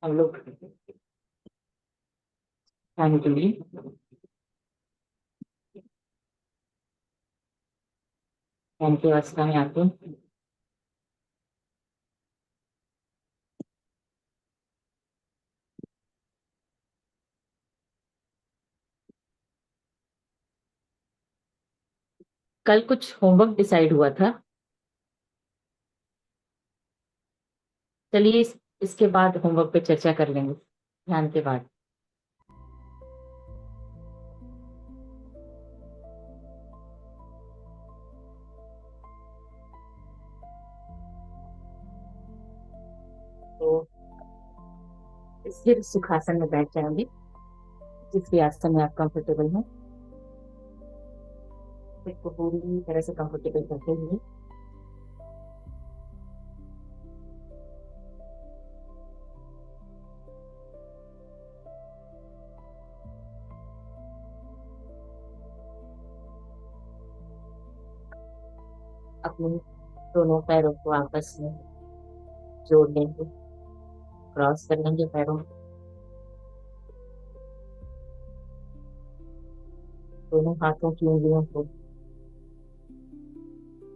हम लोग खाने के लिए खाने की अवस्था में आते हैं। कल कुछ होमवर्क डिसाइड हुआ था। चलिए इसके बाद होमवर्क पे चर्चा कर लेंगे, ध्यान के बाद। तो फिर सुखासन में बैठ जाएंगे, जिस भी आसन में आप कंफर्टेबल हैं। खुद को पूरी तरह से कंफर्टेबल करते हुए अपने दोनों पैरों को आपस में जोड़ लेंगे, क्रॉस कर लेंगे पैरों, दोनों हाथों की उंगलियों को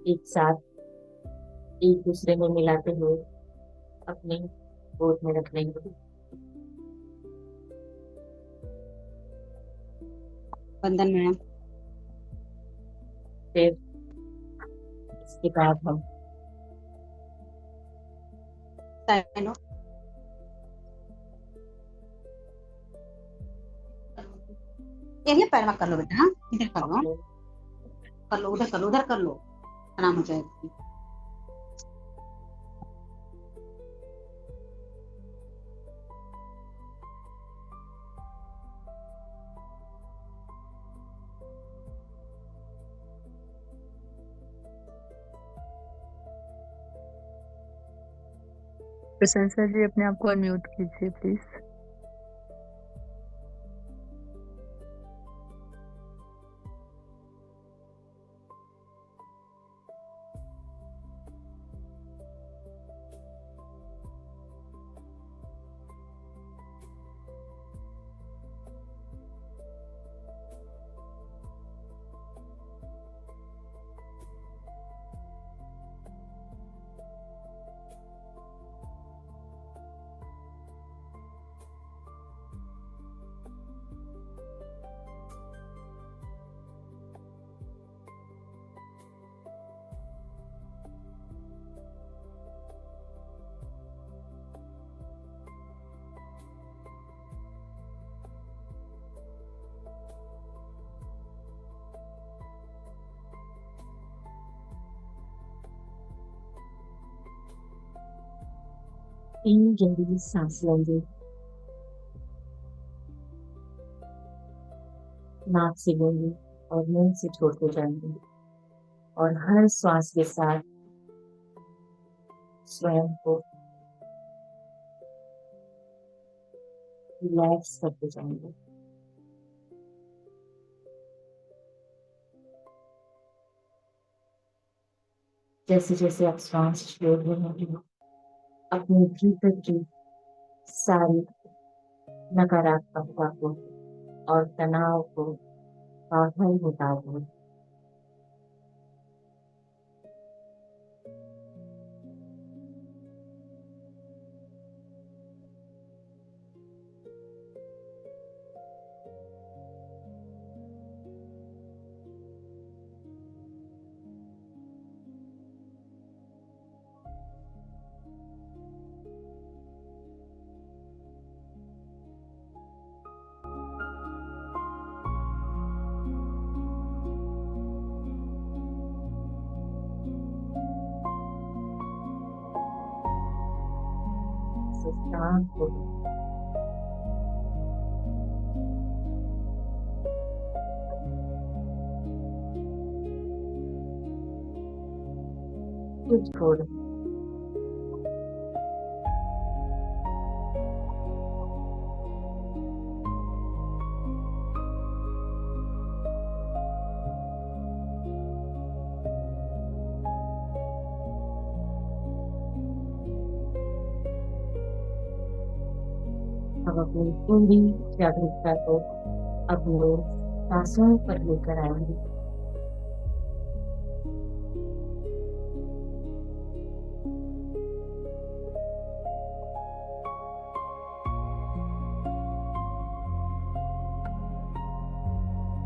एक साथ एक दूसरे में मिलाते हुए अपने गोद में रख लेंगे। वंदन मैम। फिर इसके बाद हम साइनो। ये पैर में कर लो बेटा, इधर कर लो, अपने कर लो, उधर कर लो, उधर कर लो, आराम हो जाएगा। प्रशंसा जी, अपने आप को अनम्यूट कीजिए प्लीज। तीन गहरी सांस लेंगे, नाक से लेंगे और मुंह से छोड़ते जाएंगे, और हर श्वास के साथ स्वयं को रिलैक्स करते जाएंगे। जैसे जैसे आप श्वास छोड़ रहे हैं, अपने भीतर की सारी नकारात्मकता को और तनाव को बाहर निकाल दें। शांत हो कुछ छोड़ अब अपनी पूरी जागरूकता को अपने सांसों पर लेकर आएंगे।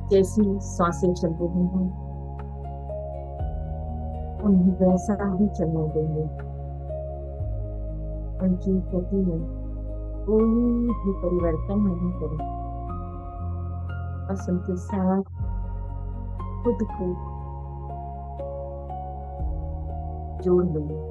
जैसी सांसें चल रही हैं उन्हें वैसा ही चलने देंगे। उनकी गति में कोई भी परिवर्तन नहीं करें। बस उनके साथ खुद को जोड़ लेंगे।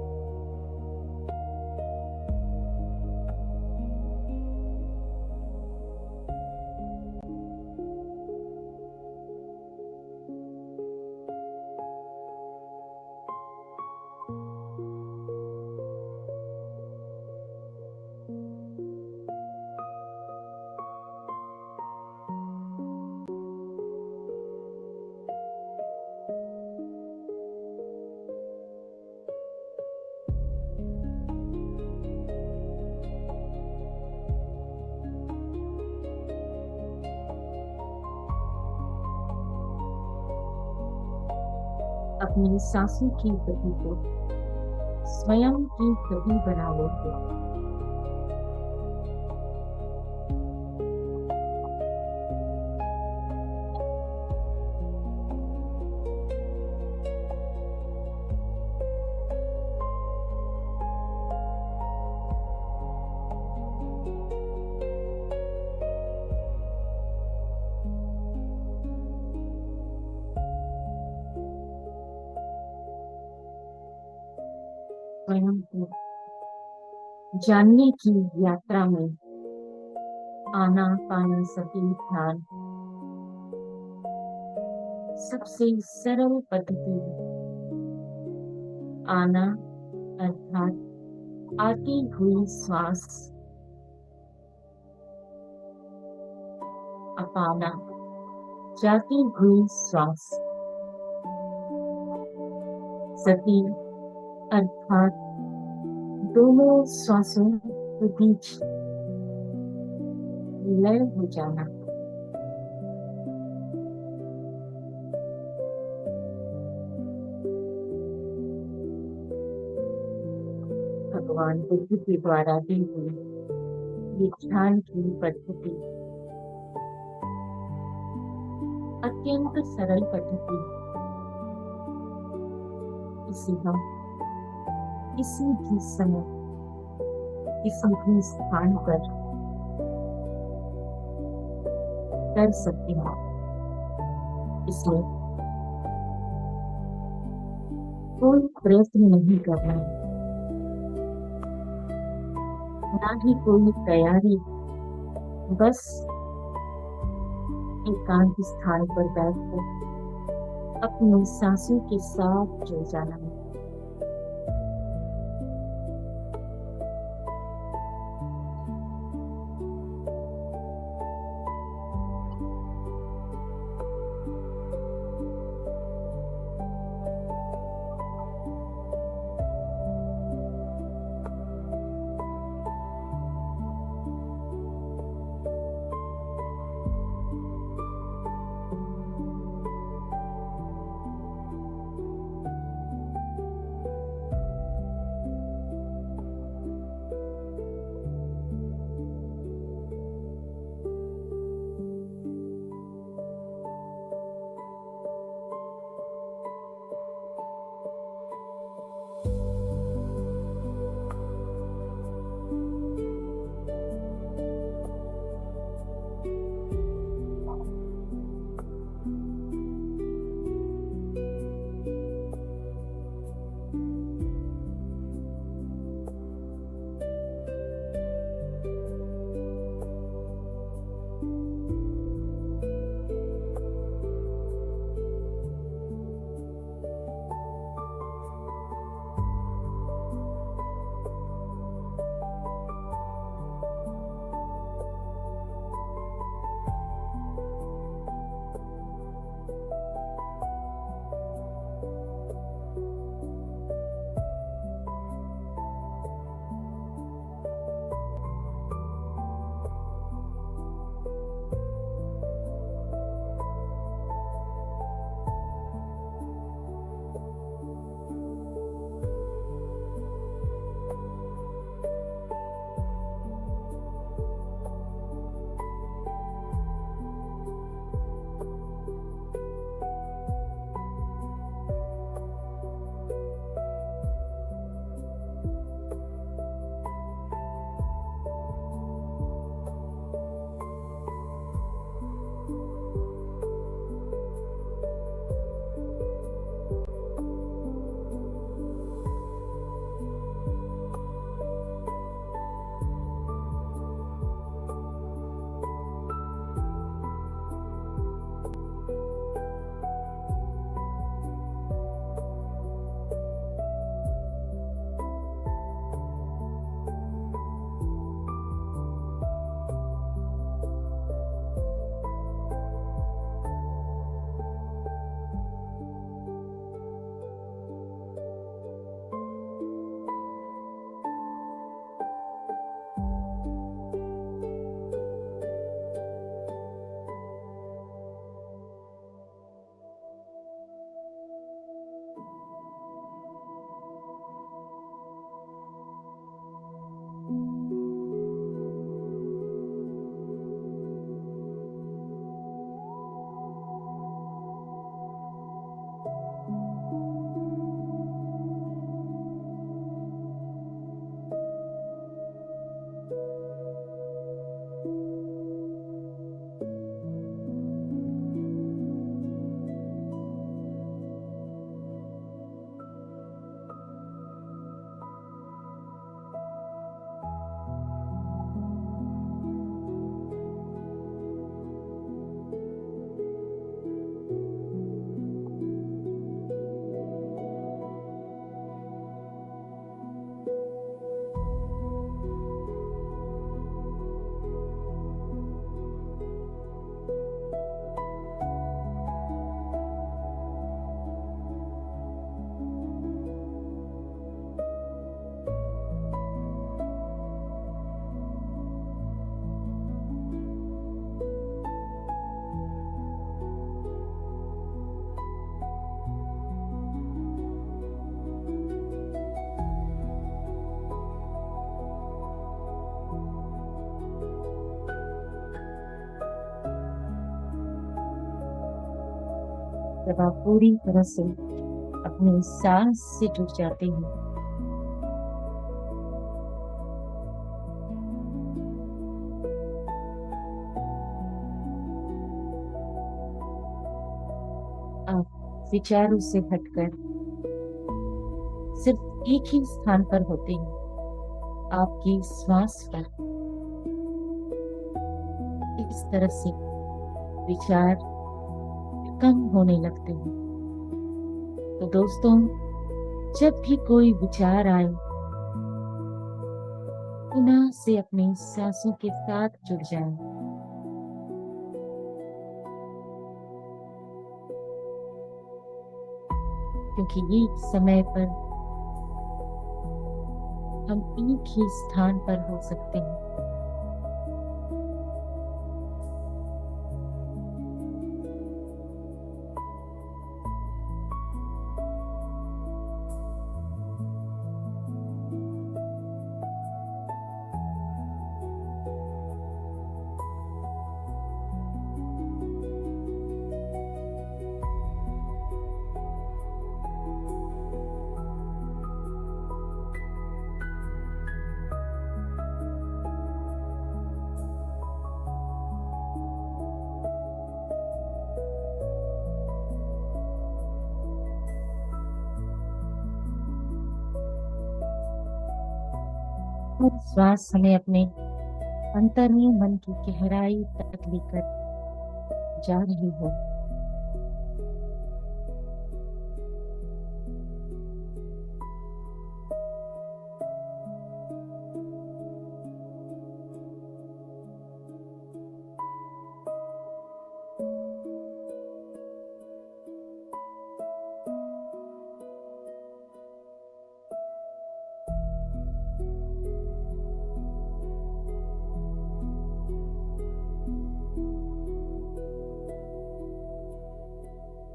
अपनी सांसों की गति को स्वयं की गति बना लेंगे। स्वयं को जानने की यात्रा में आनापानसति ध्यान सबसे सरल पद्धति। आना अर्थात आती हुई श्वास, अपाना जाती हुई श्वास, सति अर्थात दोनों श्वासों के बीच लय हो जाना। भगवान बुद्ध के द्वारा दी हुई ये ध्यान की पद्धति अत्यंत सरल पद्धति। इसे हम किसी भी समय किसी भी स्थान पर कर सकते हैं। इसमें कोई प्रयत्न नहीं करना है, ना ही कोई तैयारी। बस एकांत स्थान पर बैठकर अपनी सांसों के साथ जुड़ जाना है। जब आप पूरी तरह से अपनी सांस से जुड़ जाते हैं, आप विचारों से हटकर सिर्फ एक ही स्थान पर होते हैं, आपकी श्वास पर। इस तरह से विचार कम होने लगते हैं। तो दोस्तों, जब भी कोई विचार आए, पुनः से अपनी सांसों के साथ जुड़ जाएं। क्योंकि ये समय पर हम एक ही स्थान पर हो सकते हैं। और श्वास हमें अपने अंतर्मय मन की गहराई तक लेकर जा रही है।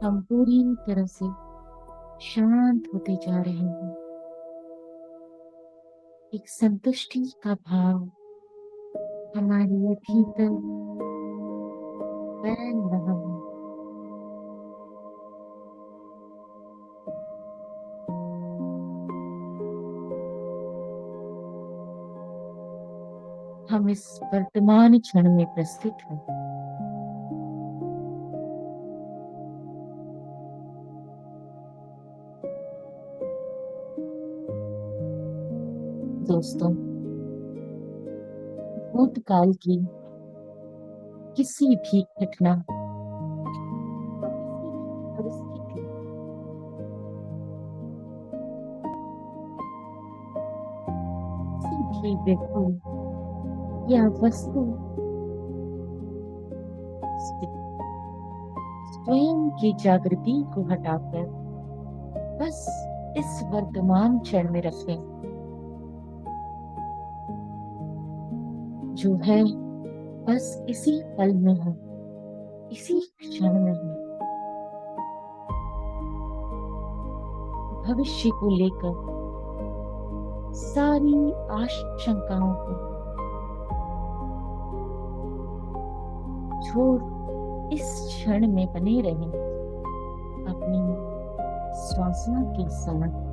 हम पूरी तरह से शांत होते जा रहे हैं। एक संतुष्टि का भाव हमारे भीतर फैल रहा है। हम इस वर्तमान क्षण में प्रस्तुत हैं। दोस्तों, भूतकाल की किसी भी घटना, परिस्थिति, किसी भी व्यक्ति या वस्तु से स्वयं की जागृति को हटाकर बस इस वर्तमान क्षण में रखें। जो है बस इसी पल में है, इसी क्षण में है। भविष्य को लेकर सारी आशंकाओं को छोड़ इस क्षण में बने रहें, अपनी श्वासों के साथ।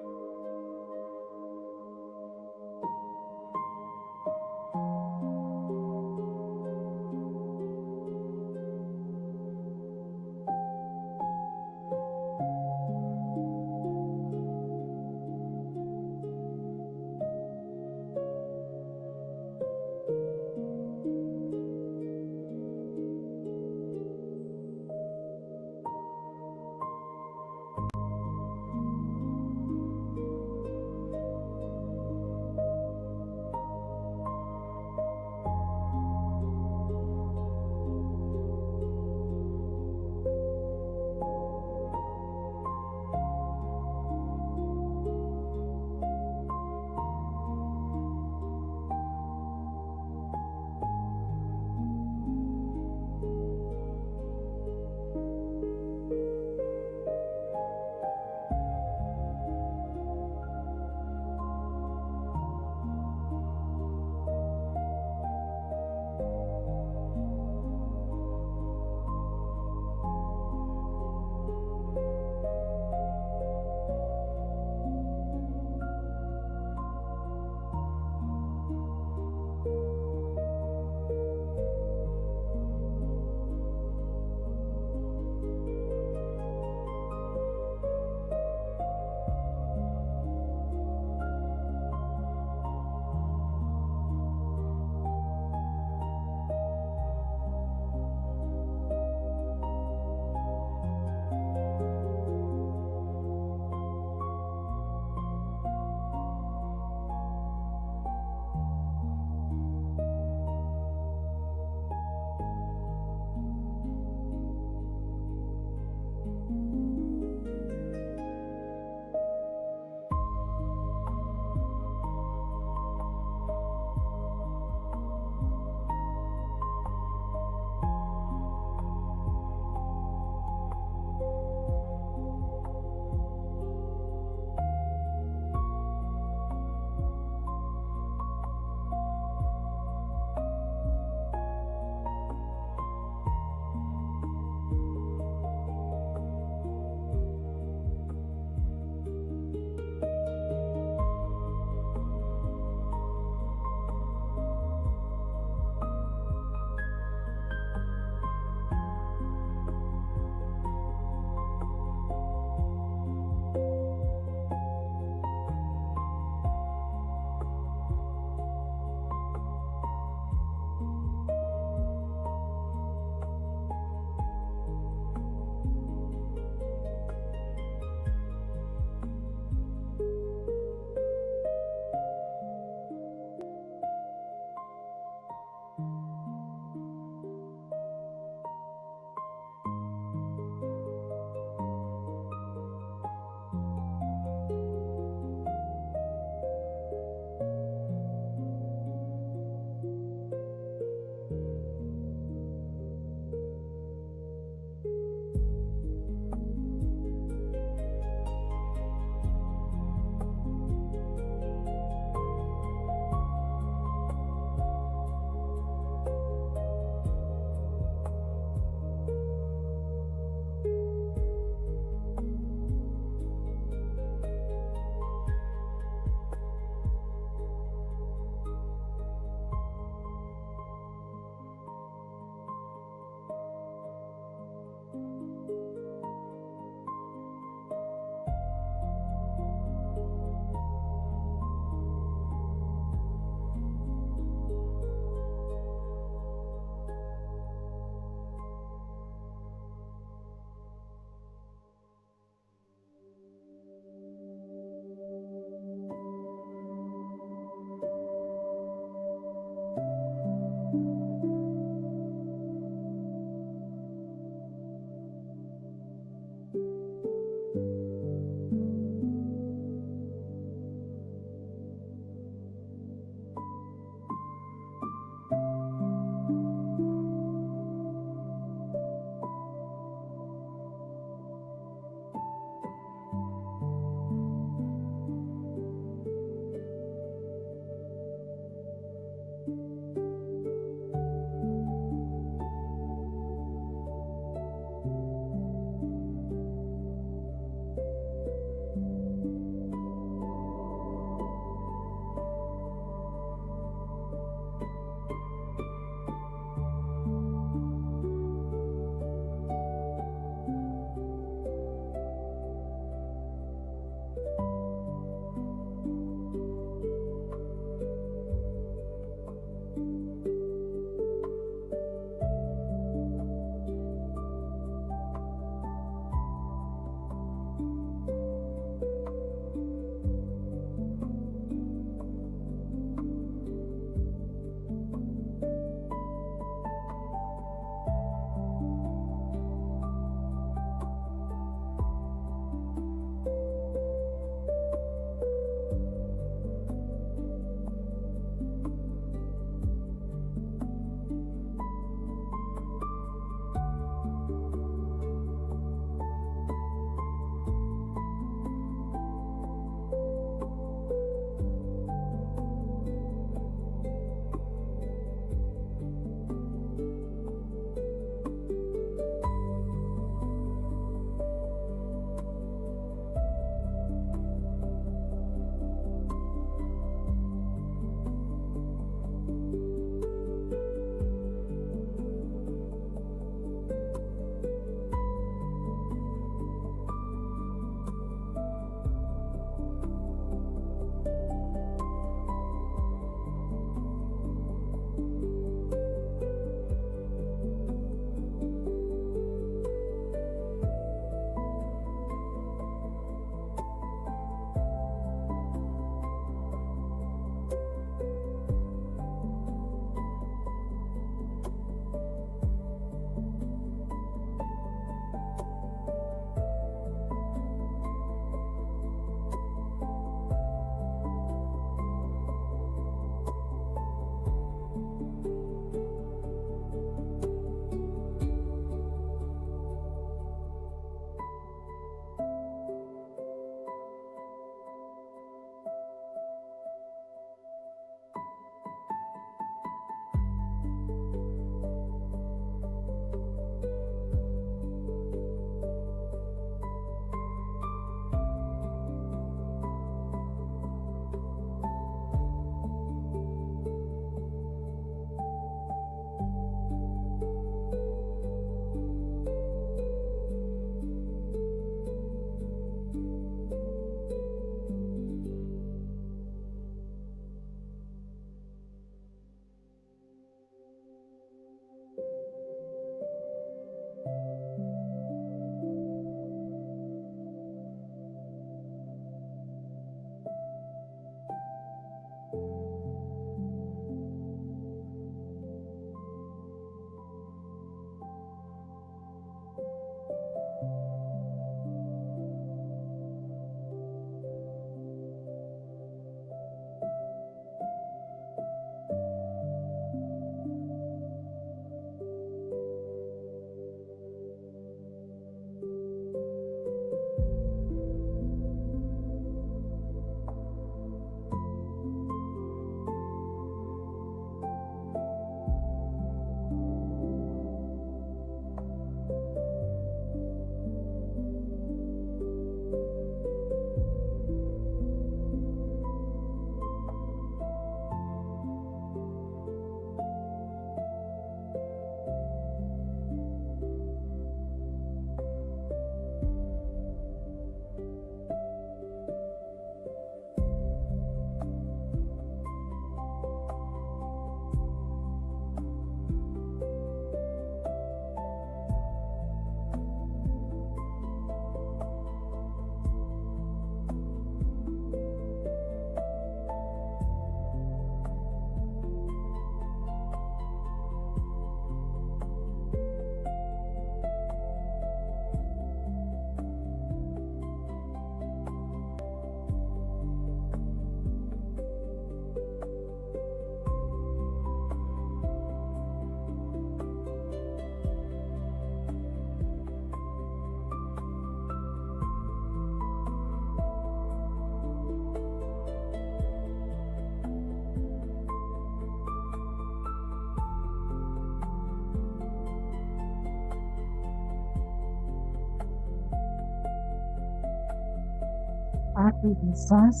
आती हुई सांस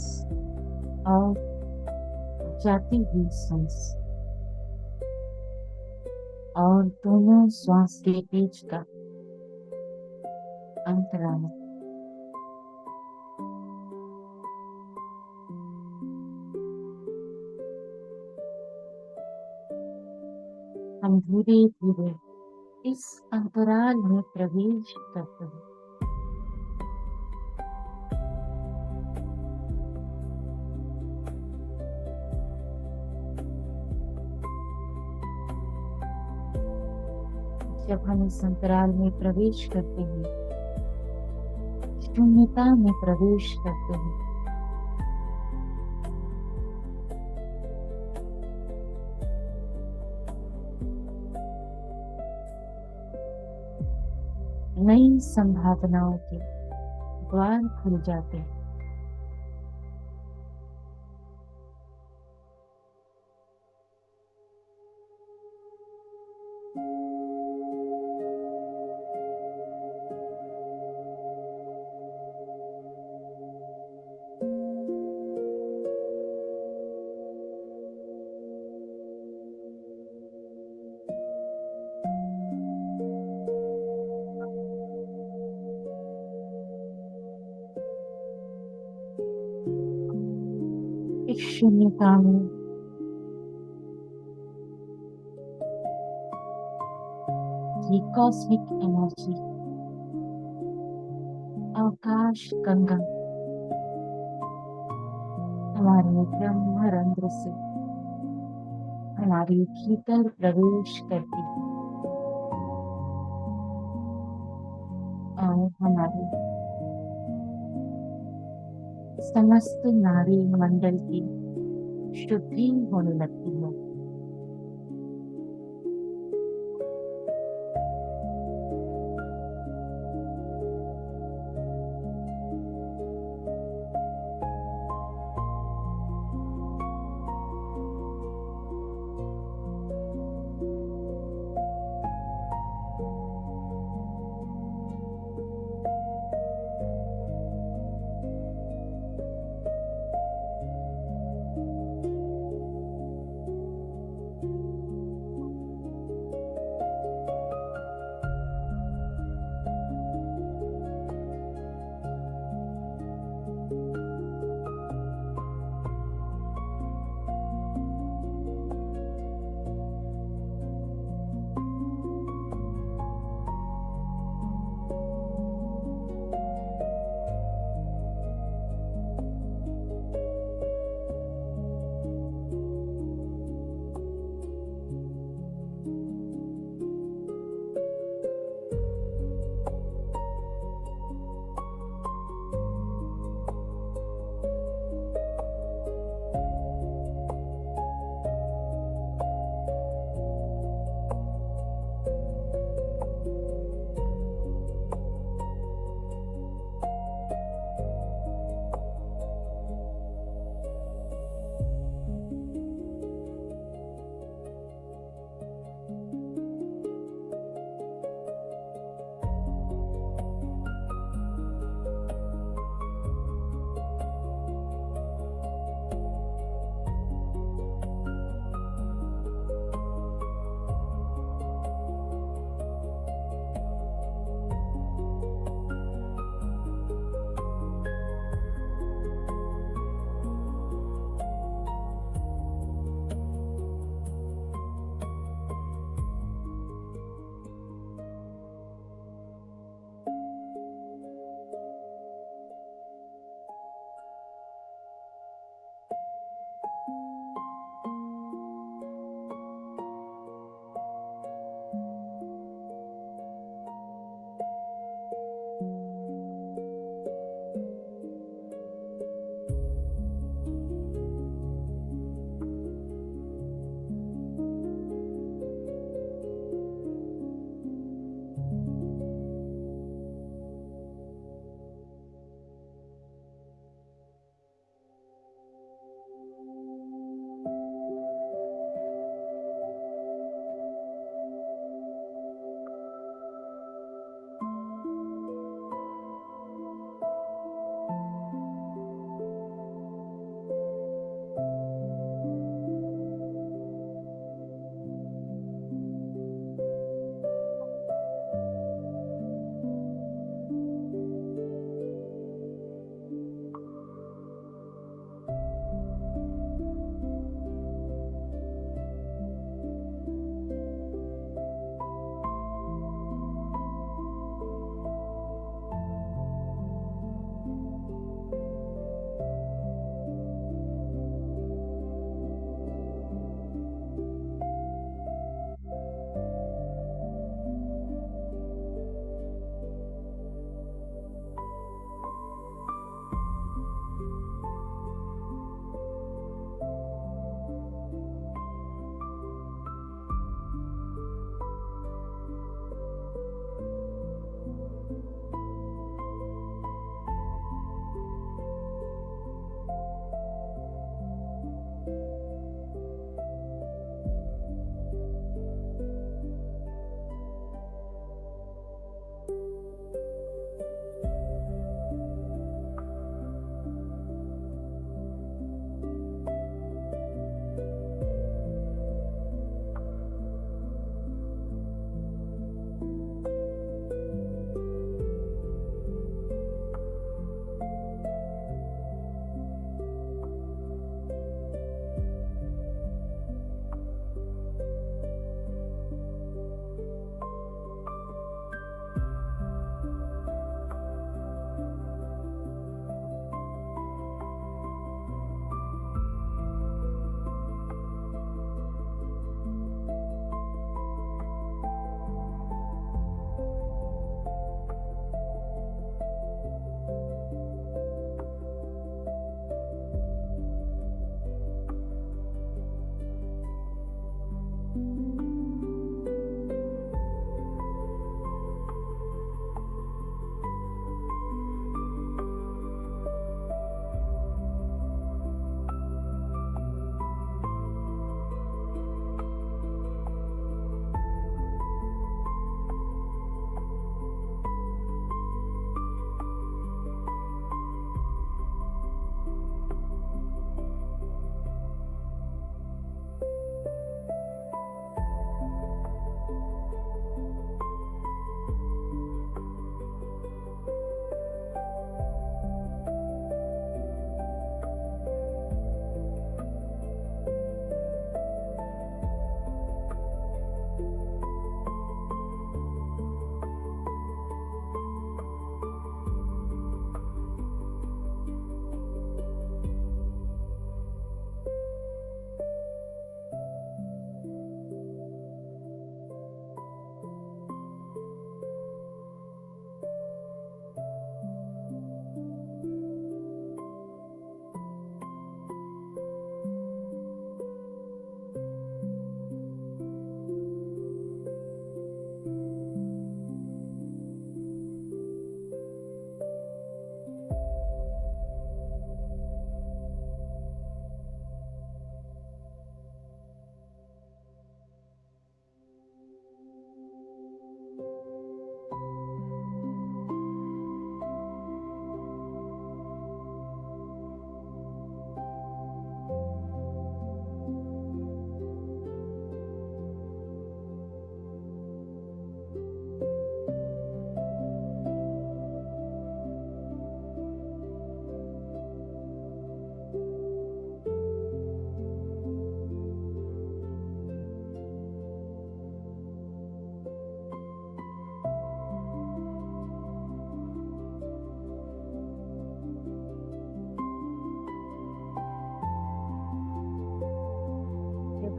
और जाती हुई सांस, और दोनों श्वास के बीच का अंतराल। हम धीरे धीरे इस अंतराल में प्रवेश करते हैं। जब हम इस अंतराल में प्रवेश करते हैं, शून्यता में प्रवेश करते हैं, नई संभावनाओं के द्वार खुल जाते हैं। इस शून्यता में ये कॉस्मिक एनर्जी, आकाश गंगा हमारे ब्रह्मरंध्र से हमारे भीतर प्रवेश करती है और हमारे समस्त नाड़ी मंडल की शुद्धि होने लगती है।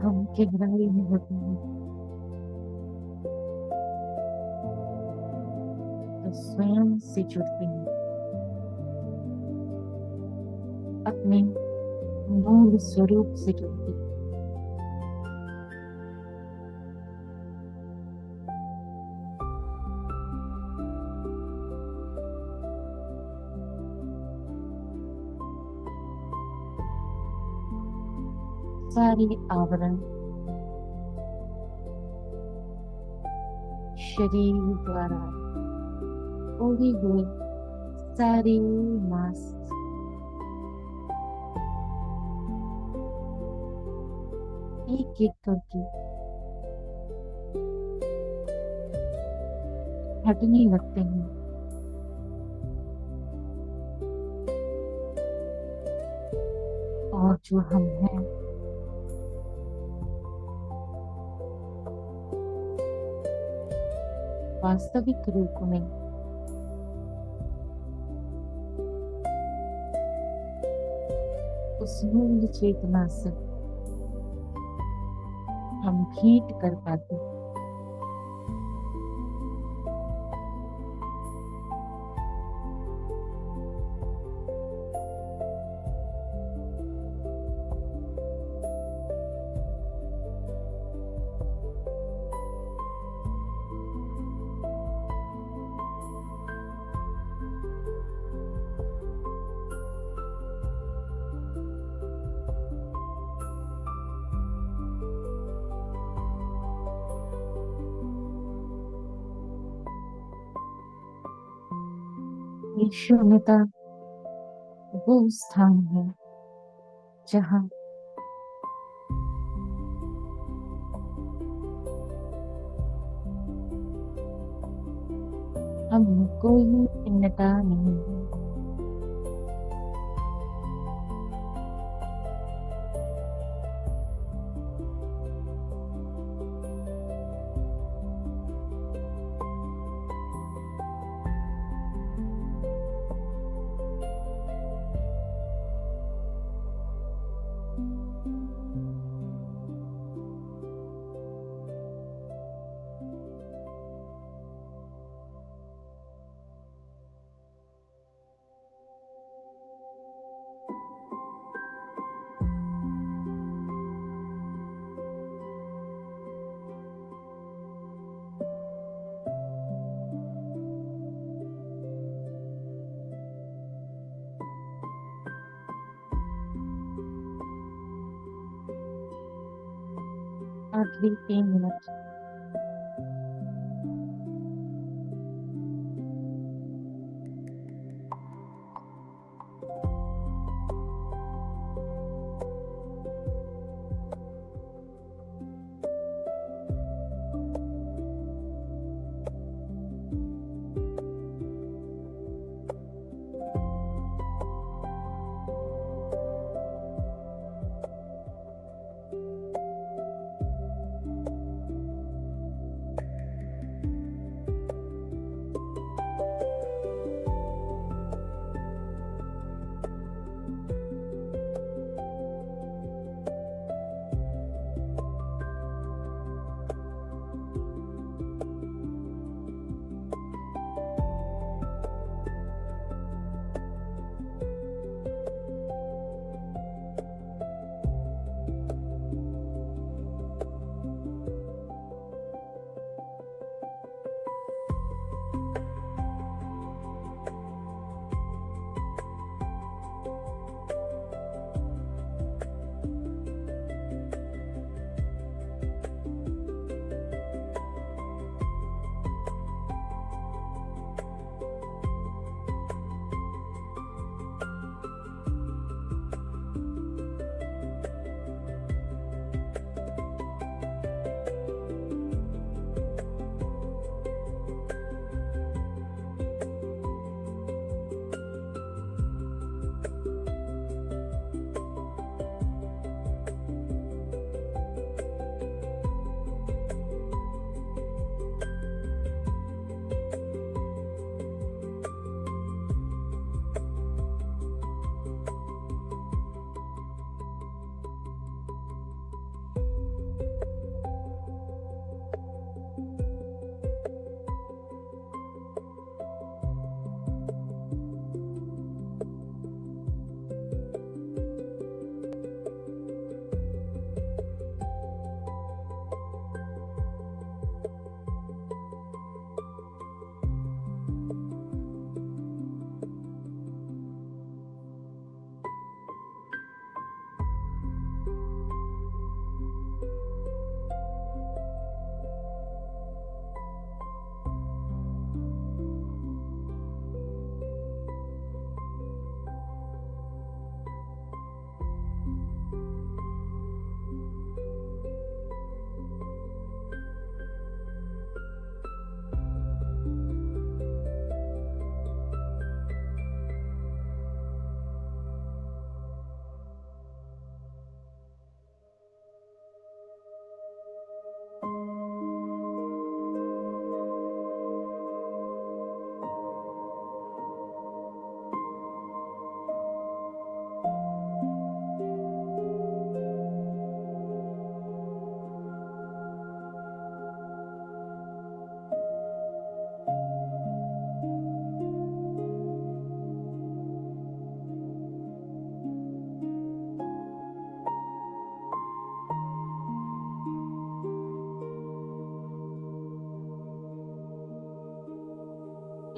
हम गहराई में होते हैं तो स्वयं से जुड़ते हैं, अपने मूल स्वरूप से जुड़ते हैं। सारे आवरण शरीर द्वारा ओढ़े हुए सारे मास्क एक एक करके हटने लगते हैं। और जो हम हैं वास्तविक रूप में उस मूल चेतना से हम भेंट कर पाते हैं। ये शून्यता वो स्थान है जहाँ हम कोई भिन्नता नहीं है। आखिरी 3 मिनट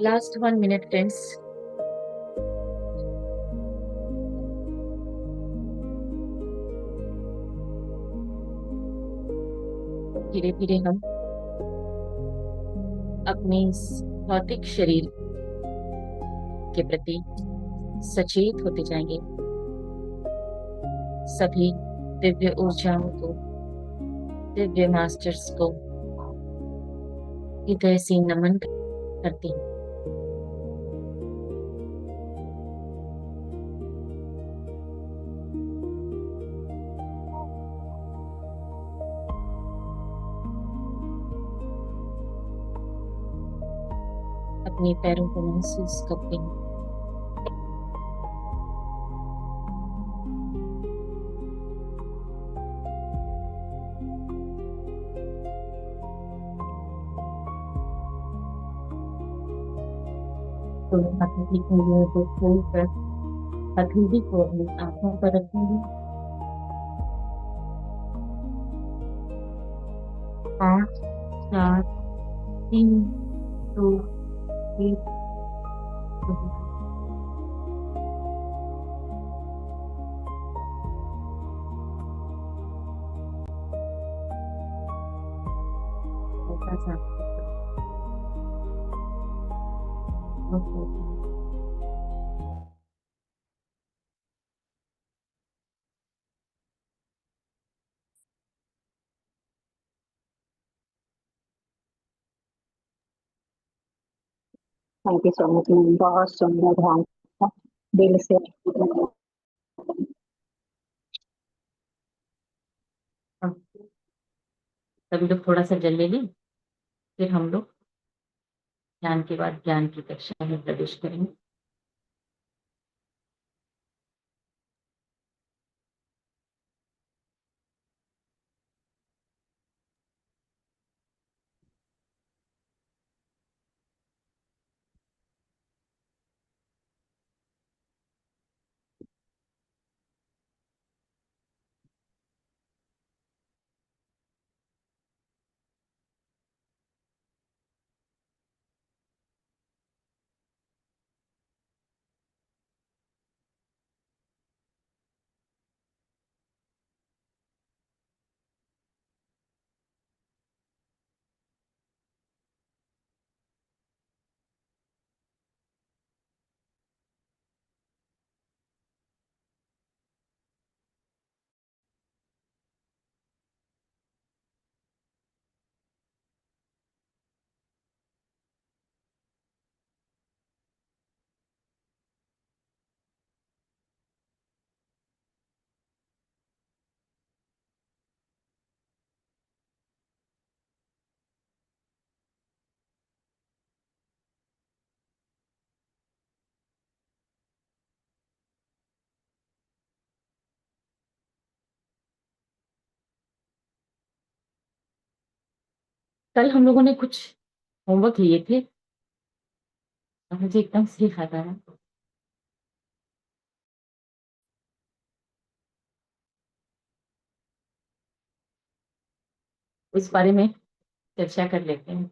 लास्ट 1 मिनट फ्रेंड्स। धीरे धीरे हम अपने इस भौतिक शरीर के प्रति सचेत होते जाएंगे। सभी दिव्य ऊर्जाओं को, दिव्य मास्टर्स को हृदय से नमन करते हैं। अपने पैरों को महसूस करते हैं। तो हथेली को मुंह को खोलकर हथेली को अपनी आंखों पर रखेंगे। 5 4 3 2 1। हल्का सा thank you so much ma'am, बहुत सुंदर ध्यान था, दिल से। अब सभी लोग थोड़ा सा जल ले लें, फिर हम लोग ज्ञान के बाद ज्ञान की कक्षा में प्रवेश करेंगे। कल हम लोगों ने कुछ होमवर्क लिए थे और मुझे एकदम से याद आया। उस बारे में चर्चा कर लेते हैं।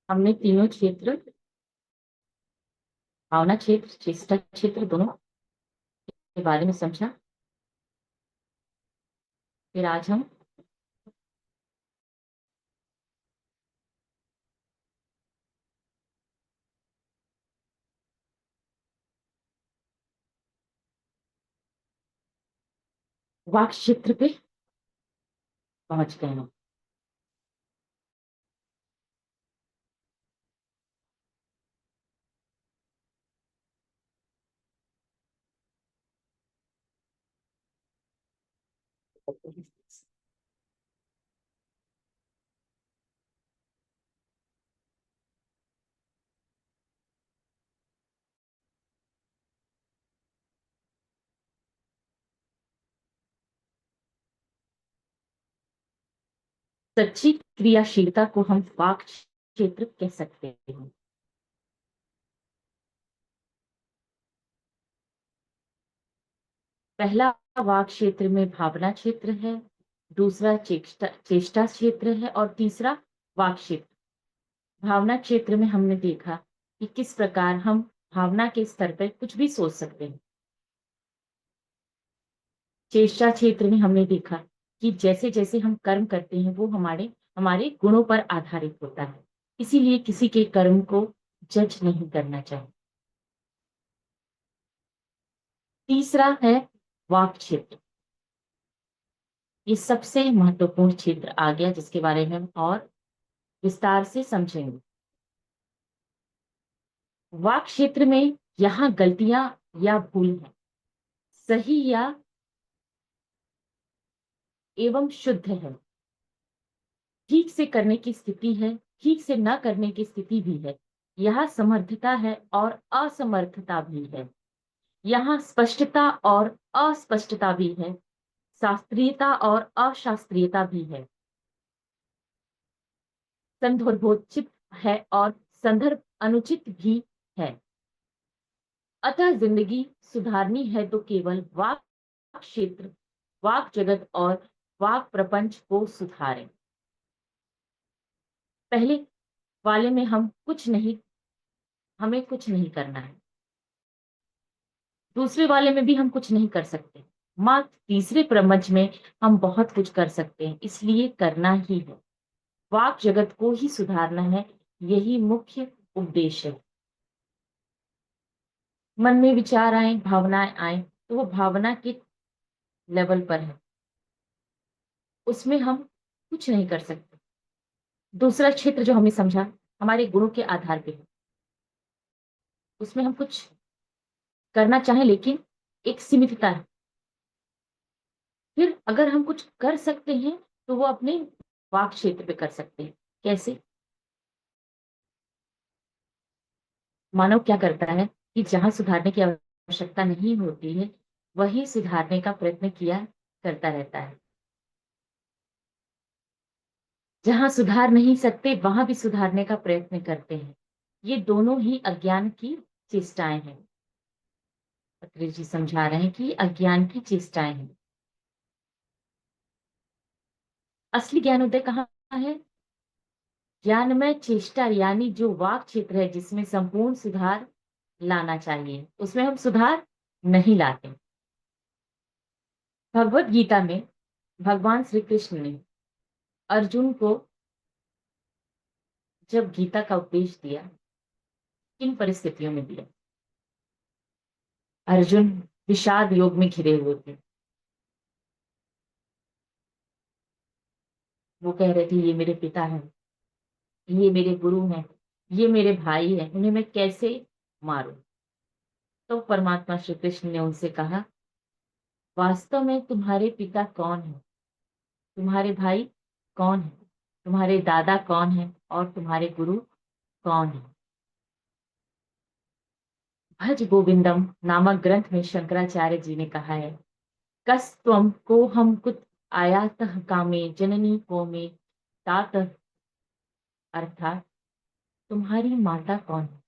हमने तीनों क्षेत्र, भावना क्षेत्र, चेष्टा क्षेत्र, दोनों के बारे में समझा। फिर आज हम वाक क्षेत्र पे पहुंच गए हैं। सच्ची क्रियाशीलता को हम वाक क्षेत्र कह सकते हैं। पहला वाक क्षेत्र में भावना क्षेत्र है, दूसरा चेष्टा क्षेत्र है और तीसरा वाक क्षेत्र। भावना क्षेत्र में हमने देखा कि किस प्रकार हम भावना के स्तर पर कुछ भी सोच सकते हैं। चेष्टा क्षेत्र में हमने देखा कि जैसे जैसे हम कर्म करते हैं वो हमारे हमारे गुणों पर आधारित होता है, इसीलिए किसी के कर्म को जज नहीं करना चाहिए। तीसरा है वाक क्षेत्र। ये सबसे महत्वपूर्ण क्षेत्र आ गया जिसके बारे में हम और विस्तार से समझेंगे। वाक क्षेत्र में यहाँ गलतियां या भूल है, सही या एवं शुद्ध है, ठीक से करने की स्थिति है, ठीक से न करने की स्थिति भी है। यहाँ समर्थता है और असमर्थता भी है। यहाँ स्पष्टता और अस्पष्टता भी है, शास्त्रीयता और अशास्त्रीयता भी है, संदर्भोचित है और संदर्भ अनुचित भी है। अतः जिंदगी सुधारनी है तो केवल वाक क्षेत्र, वाक जगत और वाक प्रपंच को सुधारें। पहले वाले में हमें कुछ नहीं करना है, दूसरे वाले में भी हम कुछ नहीं कर सकते, मात्र तीसरे प्रपंच में हम बहुत कुछ कर सकते हैं, इसलिए करना ही है। वाक जगत को ही सुधारना है, यही मुख्य उपदेश है। मन में विचार आए, भावनाएं आए तो वो भावना के लेवल पर है, उसमें हम कुछ नहीं कर सकते। दूसरा क्षेत्र जो हमने समझा हमारे गुणों के आधार पे है, उसमें हम कुछ करना चाहें लेकिन एक सीमितता है। फिर अगर हम कुछ कर सकते हैं तो वो अपने वाक क्षेत्र पे कर सकते हैं। कैसे? मानव क्या करता है कि जहां सुधारने की आवश्यकता नहीं होती है वही सुधारने का प्रयत्न किया करता रहता है। जहां सुधार नहीं सकते वहां भी सुधारने का प्रयत्न करते हैं। ये दोनों ही अज्ञान की चेष्टाएं हैं। पत्री जी समझा रहे हैं कि अज्ञान की चेष्टाएं हैं। असली ज्ञानोदय कहाँ है? ज्ञानमय चेष्टा यानी जो वाक क्षेत्र है जिसमें संपूर्ण सुधार लाना चाहिए, उसमें हम सुधार नहीं लाते। भगवत गीता में भगवान श्री कृष्ण ने अर्जुन को जब गीता का उपदेश दिया, किन परिस्थितियों में दिया? अर्जुन विषाद योग में घिरे हुए थे। वो कह रहे थे ये मेरे पिता हैं, ये मेरे गुरु हैं, ये मेरे भाई हैं, उन्हें मैं कैसे मारूं? तो परमात्मा श्री कृष्ण ने उनसे कहा, वास्तव में तुम्हारे पिता कौन है, तुम्हारे भाई कौन है, तुम्हारे दादा कौन है और तुम्हारे गुरु कौन है? भज गोविंदम नामक ग्रंथ में शंकराचार्य जी ने कहा है, कस त्वम को हम कुत आयातः कामे जननी को में तात, अर्थात तुम्हारी माता कौन है,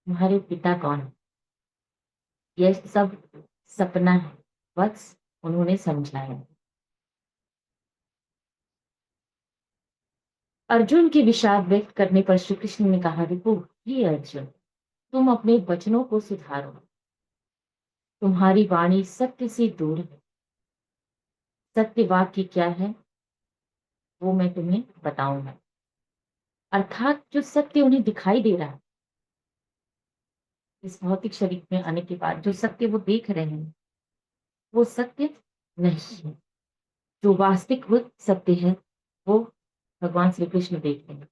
तुम्हारे पिता कौन है, यह सब सपना है वत्स, उन्होंने समझाया। अर्जुन की विषाद व्यक्त करने पर श्री कृष्ण ने कहा, रिपु हे अर्जुन, तुम अपने वचनों को सुधारो, तुम्हारी वाणी सत्य से दूर है, सत्य वाक्य क्या है वो मैं तुम्हें बताऊंगा। अर्थात जो सत्य उन्हें दिखाई दे रहा है इस भौतिक शरीर में आने के बाद, जो सत्य वो देख रहे हैं वो सत्य नहीं है। जो वास्तविक वो सत्य है वो भगवान श्री कृष्ण देख रहे हैं,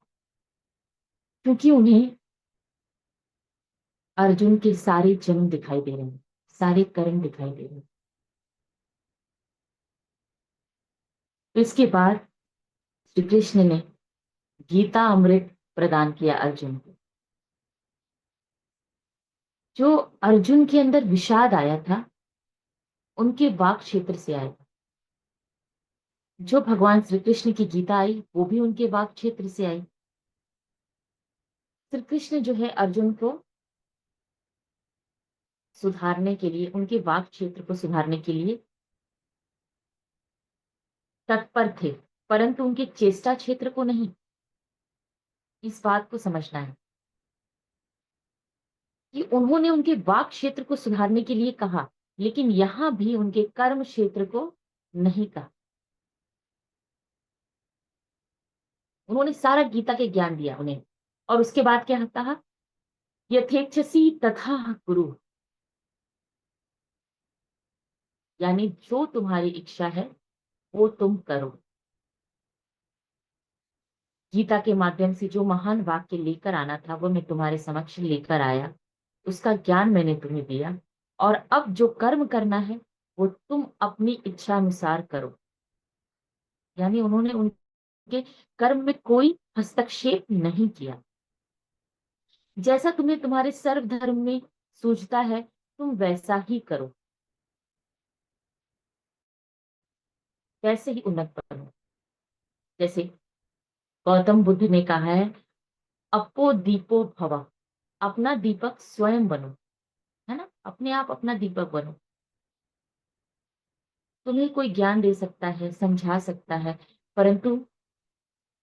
क्योंकि उन्हें अर्जुन के सारे जन्म दिखाई दे रहे हैं, सारे कर्म दिखाई दे रहे हैं। तो इसके बाद श्री कृष्ण ने गीता अमृत प्रदान किया अर्जुन को। जो अर्जुन के अंदर विषाद आया था उनके वाक क्षेत्र से आया था। जो भगवान श्री कृष्ण की गीता आई वो भी उनके वाक क्षेत्र से आई। श्री कृष्ण जो है अर्जुन को सुधारने के लिए, उनके वाक क्षेत्र को सुधारने के लिए तत्पर थे, परंतु उनके चेष्टा क्षेत्र को नहीं। इस बात को समझना है कि उन्होंने उनके वाक क्षेत्र को सुधारने के लिए कहा, लेकिन यहां भी उनके कर्म क्षेत्र को नहीं कहा। उन्होंने सारा गीता के ज्ञान दिया उन्हें, और उसके बाद क्या कहा, यथेच्छसी तथा कुरु, यानी जो तुम्हारी इच्छा है वो तुम करो। गीता के माध्यम से जो महान वाक्य लेकर आना था वो मैं तुम्हारे समक्ष लेकर आया, उसका ज्ञान मैंने तुम्हें दिया, और अब जो कर्म करना है वो तुम अपनी इच्छा अनुसार करो। यानी उन्होंने उनके कर्म में कोई हस्तक्षेप नहीं किया। जैसा तुम्हें तुम्हारे सर्व धर्म में सूझता है तुम वैसा ही करो, वैसे ही उन्नत बनो। जैसे गौतम बुद्ध ने कहा है, अपो दीपो भव, अपना दीपक स्वयं बनो, है ना, अपने आप अपना दीपक बनो। तुम्हें कोई ज्ञान दे सकता है, समझा सकता है, परंतु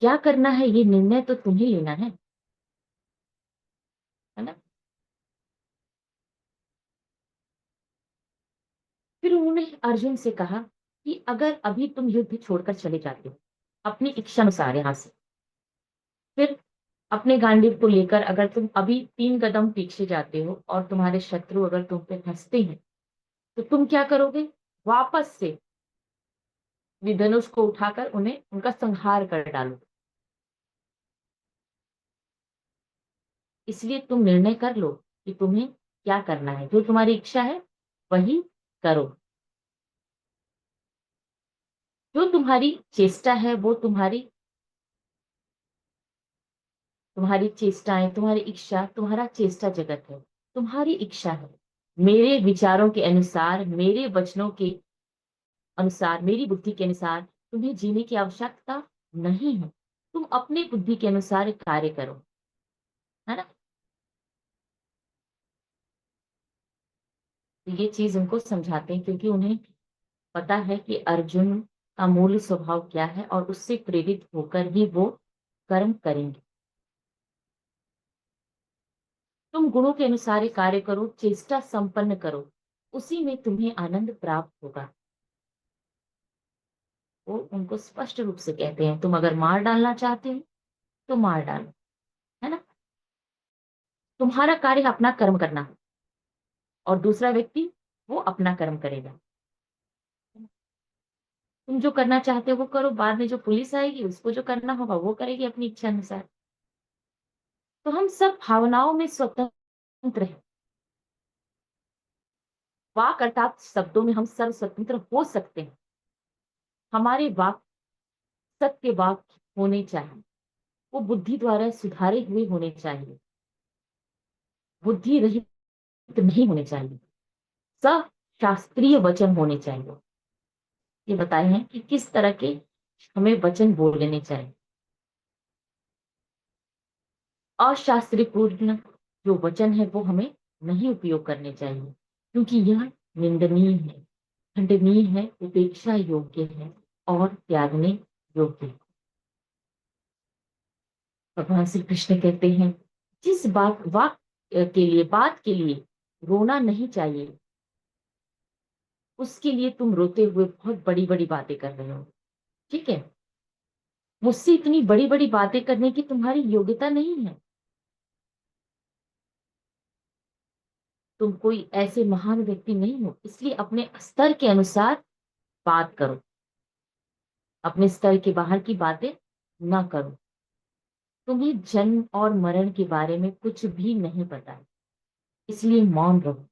क्या करना है ये निर्णय तो तुम्हें लेना है ना। फिर उन्होंने अर्जुन से कहा कि अगर अभी तुम युद्ध छोड़कर चले जाते हो अपनी इच्छा अनुसार यहां से, फिर अपने गांडीव को लेकर अगर तुम अभी 3 कदम पीछे जाते हो और तुम्हारे शत्रु अगर तुम पे हंसते हैं, तो तुम क्या करोगे, वापस से विधनुष को उठाकर उन्हें उनका संहार कर डालोगे। इसलिए तुम निर्णय कर लो कि तुम्हें क्या करना है, जो तुम्हारी इच्छा है वही करो। जो तुम्हारी चेष्टा है वो तुम्हारी तुम्हारी चेष्टाएं, तुम्हारी इच्छा, तुम्हारा चेष्टा जगत है, तुम्हारी इच्छा है। मेरे विचारों के अनुसार, मेरे वचनों के अनुसार, मेरी बुद्धि के अनुसार तुम्हें जीने की आवश्यकता नहीं है। तुम अपनी बुद्धि के अनुसार कार्य करो, है ना। तो ये चीज उनको समझाते हैं, क्योंकि उन्हें पता है कि अर्जुन का मूल स्वभाव क्या है और उससे प्रेरित होकर ही वो कर्म करेंगे। तुम गुणों के अनुसार ही कार्य करो, चेष्टा संपन्न करो, उसी में तुम्हें आनंद प्राप्त होगा। वो उनको स्पष्ट रूप से कहते हैं, तुम अगर मार डालना चाहते हो तो मार डालो, है ना। तुम्हारा कार्य है अपना कर्म करना, और दूसरा व्यक्ति वो अपना कर्म करेगा। तुम जो करना चाहते हो वो करो, बाद में जो पुलिस आएगी उसको जो करना होगा वो करेगी अपनी इच्छा अनुसार। तो हम सब भावनाओं में स्वतंत्र हैं। वाक अर्थात शब्दों में हम सर्व स्वतंत्र हो सकते हैं। हमारे वाक सत्य वाक होने चाहिए, वो बुद्धि द्वारा सुधारे हुए होने चाहिए, बुद्धि रहित नहीं होने चाहिए, शास्त्रीय वचन होने चाहिए। ये बताए हैं कि किस तरह के हमें वचन बोल लेने चाहिए। अशास्त्रीय पूर्ण जो वचन है वो हमें नहीं उपयोग करने चाहिए, क्योंकि यह निंदनीय है, खंडनीय है, उपेक्षा योग्य है और त्यागने योग्य है। भगवान श्री कृष्ण कहते हैं, जिस बात के लिए रोना नहीं चाहिए, उसके लिए तुम रोते हुए बहुत बड़ी-बड़ी बातें कर रहे हो, ठीक है? मुझसे इतनी बड़ी-बड़ी बातें करने की तुम्हारी योग्यता नहीं है। तुम कोई ऐसे महान व्यक्ति नहीं हो, इसलिए अपने स्तर के अनुसार बात करो। अपने स्तर के बाहर की बातें ना करो। तुम्हें जन्म और मरण के बारे में कुछ भी नहीं पता है, इसलिए मौन रहो।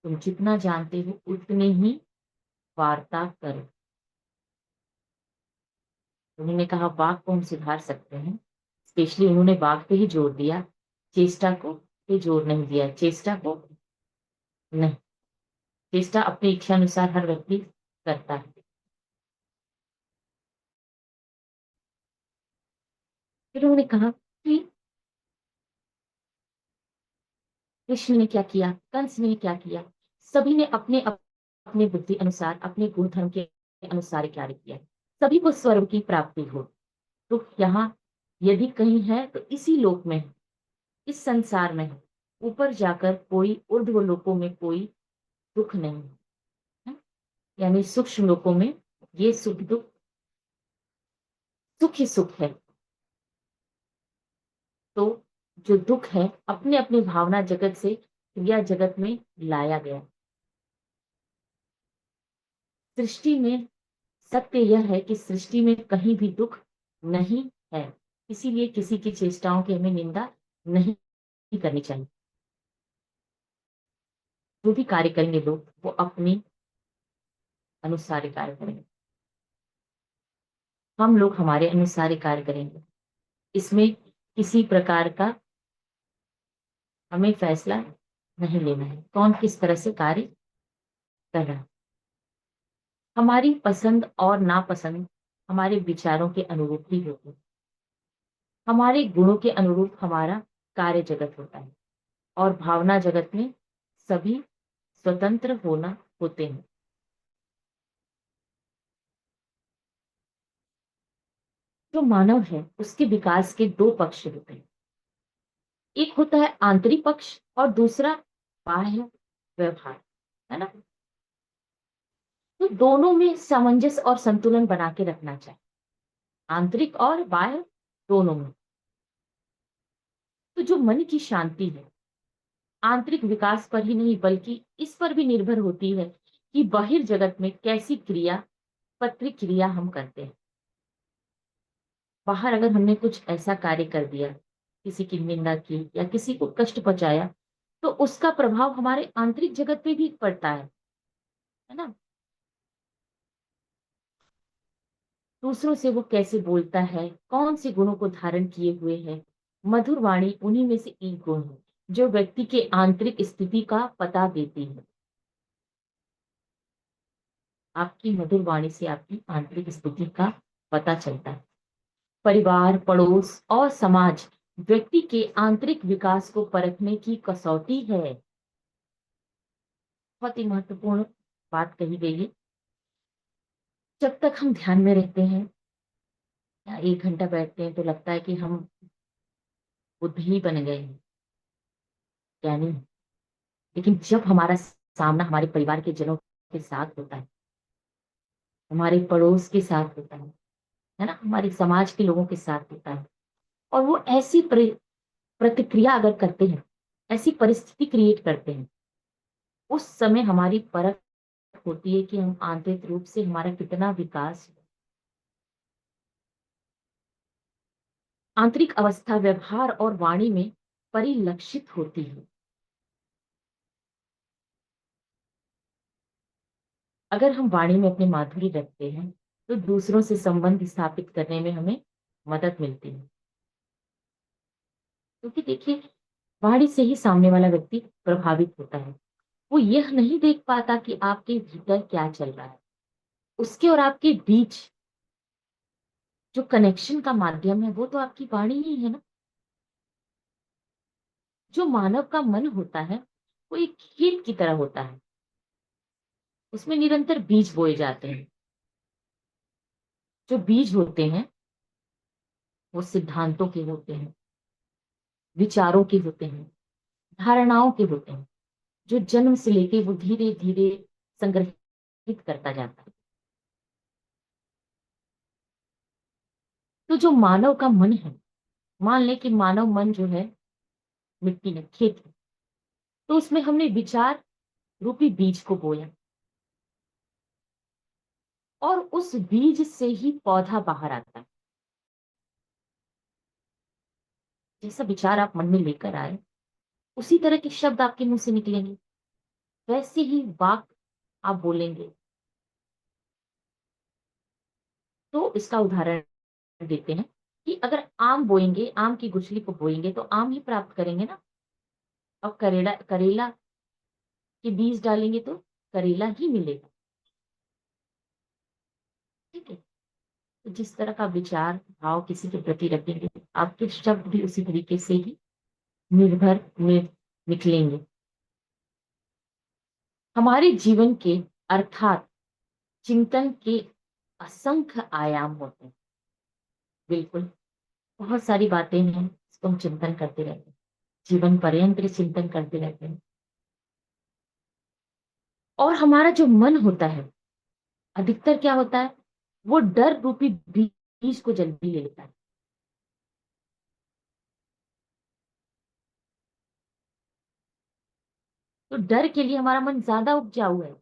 तुम जितना जानते हो उतने ही वार्ता करो। उन्होंने कहा वाक को हम सुधार सकते हैं। स्पेशली उन्होंने वाक पे ही जोर दिया, चेष्टा को पे जोर नहीं दिया। चेष्टा को नहीं, चेष्टा अपनी इच्छा अनुसार हर व्यक्ति करता है। फिर उन्होंने कहा कि कृष्ण ने क्या किया, कंस ने क्या किया, सभी ने अपने अपने बुद्धि अनुसार, अपने गुण धर्म के अनुसार कार्य किया। सभी को स्वर्ग की प्राप्ति हो। तो यहाँ यदि कहीं है तो इसी लोक में है, इस संसार में है। ऊपर जाकर कोई ऊर्ध्व लोकों में कोई दुख नहीं है। यानी सूक्ष्म लोकों में ये सुख दुख, सुख ही सुख है। तो जो दुख है अपने अपने भावना जगत से क्रिया जगत में लाया गया। सृष्टि में सत्य यह है कि सृष्टि में कहीं भी दुख नहीं है, इसीलिए किसी की चेष्टाओं की हमें निंदा नहीं करनी चाहिए। जो भी कार्य करेंगे लोग वो अपने अनुसार ही कार्य करेंगे। हम लोग हमारे अनुसार ही कार्य करेंगे। इसमें किसी प्रकार का हमें फैसला नहीं लेना है कौन किस तरह से कार्य कर रहा है। हमारी पसंद और नापसंद हमारे विचारों के अनुरूप ही होती है। हमारे गुणों के अनुरूप हमारा कार्य जगत होता है और भावना जगत में सभी स्वतंत्र होना होते हैं। जो मानव है उसके विकास के दो पक्ष होते हैं। एक होता है आंतरिक पक्ष और दूसरा बाह्य व्यवहार, है ना? तो दोनों में सामंजस्य और संतुलन बना के रखना चाहिए, आंतरिक और बाह्य दोनों में। तो जो मन की शांति है आंतरिक विकास पर ही नहीं बल्कि इस पर भी निर्भर होती है कि बाहिर जगत में कैसी क्रिया प्रतिक्रिया हम करते हैं। बाहर अगर हमने कुछ ऐसा कार्य कर दिया, किसी की निंदा की या किसी को कष्ट पहुंचाया, तो उसका प्रभाव हमारे आंतरिक जगत पे भी पड़ता है ना? दूसरों से वो कैसे बोलता है, कौन से गुणों को धारण किए हुए है। मधुर वाणी उन्हीं में से एक गुण है जो व्यक्ति के आंतरिक स्थिति का पता देती है। आपकी मधुर वाणी से आपकी आंतरिक स्थिति का पता चलता है। परिवार, पड़ोस और समाज व्यक्ति के आंतरिक विकास को परखने की कसौटी है। बहुत ही महत्वपूर्ण बात कही गई है। जब तक हम ध्यान में रहते हैं या 1 घंटा बैठते हैं तो लगता है कि हम बुद्ध ही बन गए हैं, ज्ञानी। लेकिन जब हमारा सामना हमारे परिवार के जनों के साथ होता है, हमारे पड़ोस के साथ होता है ना, हमारे समाज के लोगों के साथ होता है और वो ऐसी प्रतिक्रिया अगर करते हैं, ऐसी परिस्थिति क्रिएट करते हैं, उस समय हमारी परख होती है कि हम आंतरिक रूप से हमारा कितना विकास हुआ। आंतरिक अवस्था व्यवहार और वाणी में परिलक्षित होती है। अगर हम वाणी में अपनी माधुरी रखते हैं तो दूसरों से संबंध स्थापित करने में हमें मदद मिलती है। क्योंकि देखिए वाणी से ही सामने वाला व्यक्ति प्रभावित होता है। वो यह नहीं देख पाता कि आपके भीतर क्या चल रहा है। उसके और आपके बीच जो कनेक्शन का माध्यम है वो तो आपकी वाणी ही है ना। जो मानव का मन होता है वो एक खेत की तरह होता है, उसमें निरंतर बीज बोए जाते हैं। जो बीज होते हैं वो सिद्धांतों के होते हैं, विचारों के होते हैं, धारणाओं के होते हैं, जो जन्म से लेके वो धीरे धीरे संग्रहित हित करता जाता है। तो जो मानव का मन है, मान लें कि मानव मन जो है मिट्टी है, खेत है, तो उसमें हमने विचार रूपी बीज को बोया और उस बीज से ही पौधा बाहर आता है। जैसा विचार आप मन में लेकर आए, उसी तरह के शब्द आपके मुंह से निकलेंगे, वैसे ही वाक्य आप बोलेंगे। तो इसका उदाहरण देते हैं कि अगर आम बोएंगे, आम की गुठली को बोएंगे तो आम ही प्राप्त करेंगे ना। और करेला करेला के बीज डालेंगे तो करेला ही मिलेगा। ठीक है। तो जिस तरह का विचार भाव किसी के प्रति रखेंगे, आपके शब्द भी उसी तरीके से ही निकलेंगे। हमारे जीवन के अर्थात चिंतन के असंख्य आयाम होते हैं। बिल्कुल, बहुत सारी बातें हैं जिसको हम चिंतन करते रहते हैं, जीवन पर्यंत चिंतन करते रहते हैं। और हमारा जो मन होता है, अधिकतर क्या होता है, वो डर रूपी बीज को जल्दी ले लेता है। तो डर के लिए हमारा मन ज्यादा उपजाऊ है।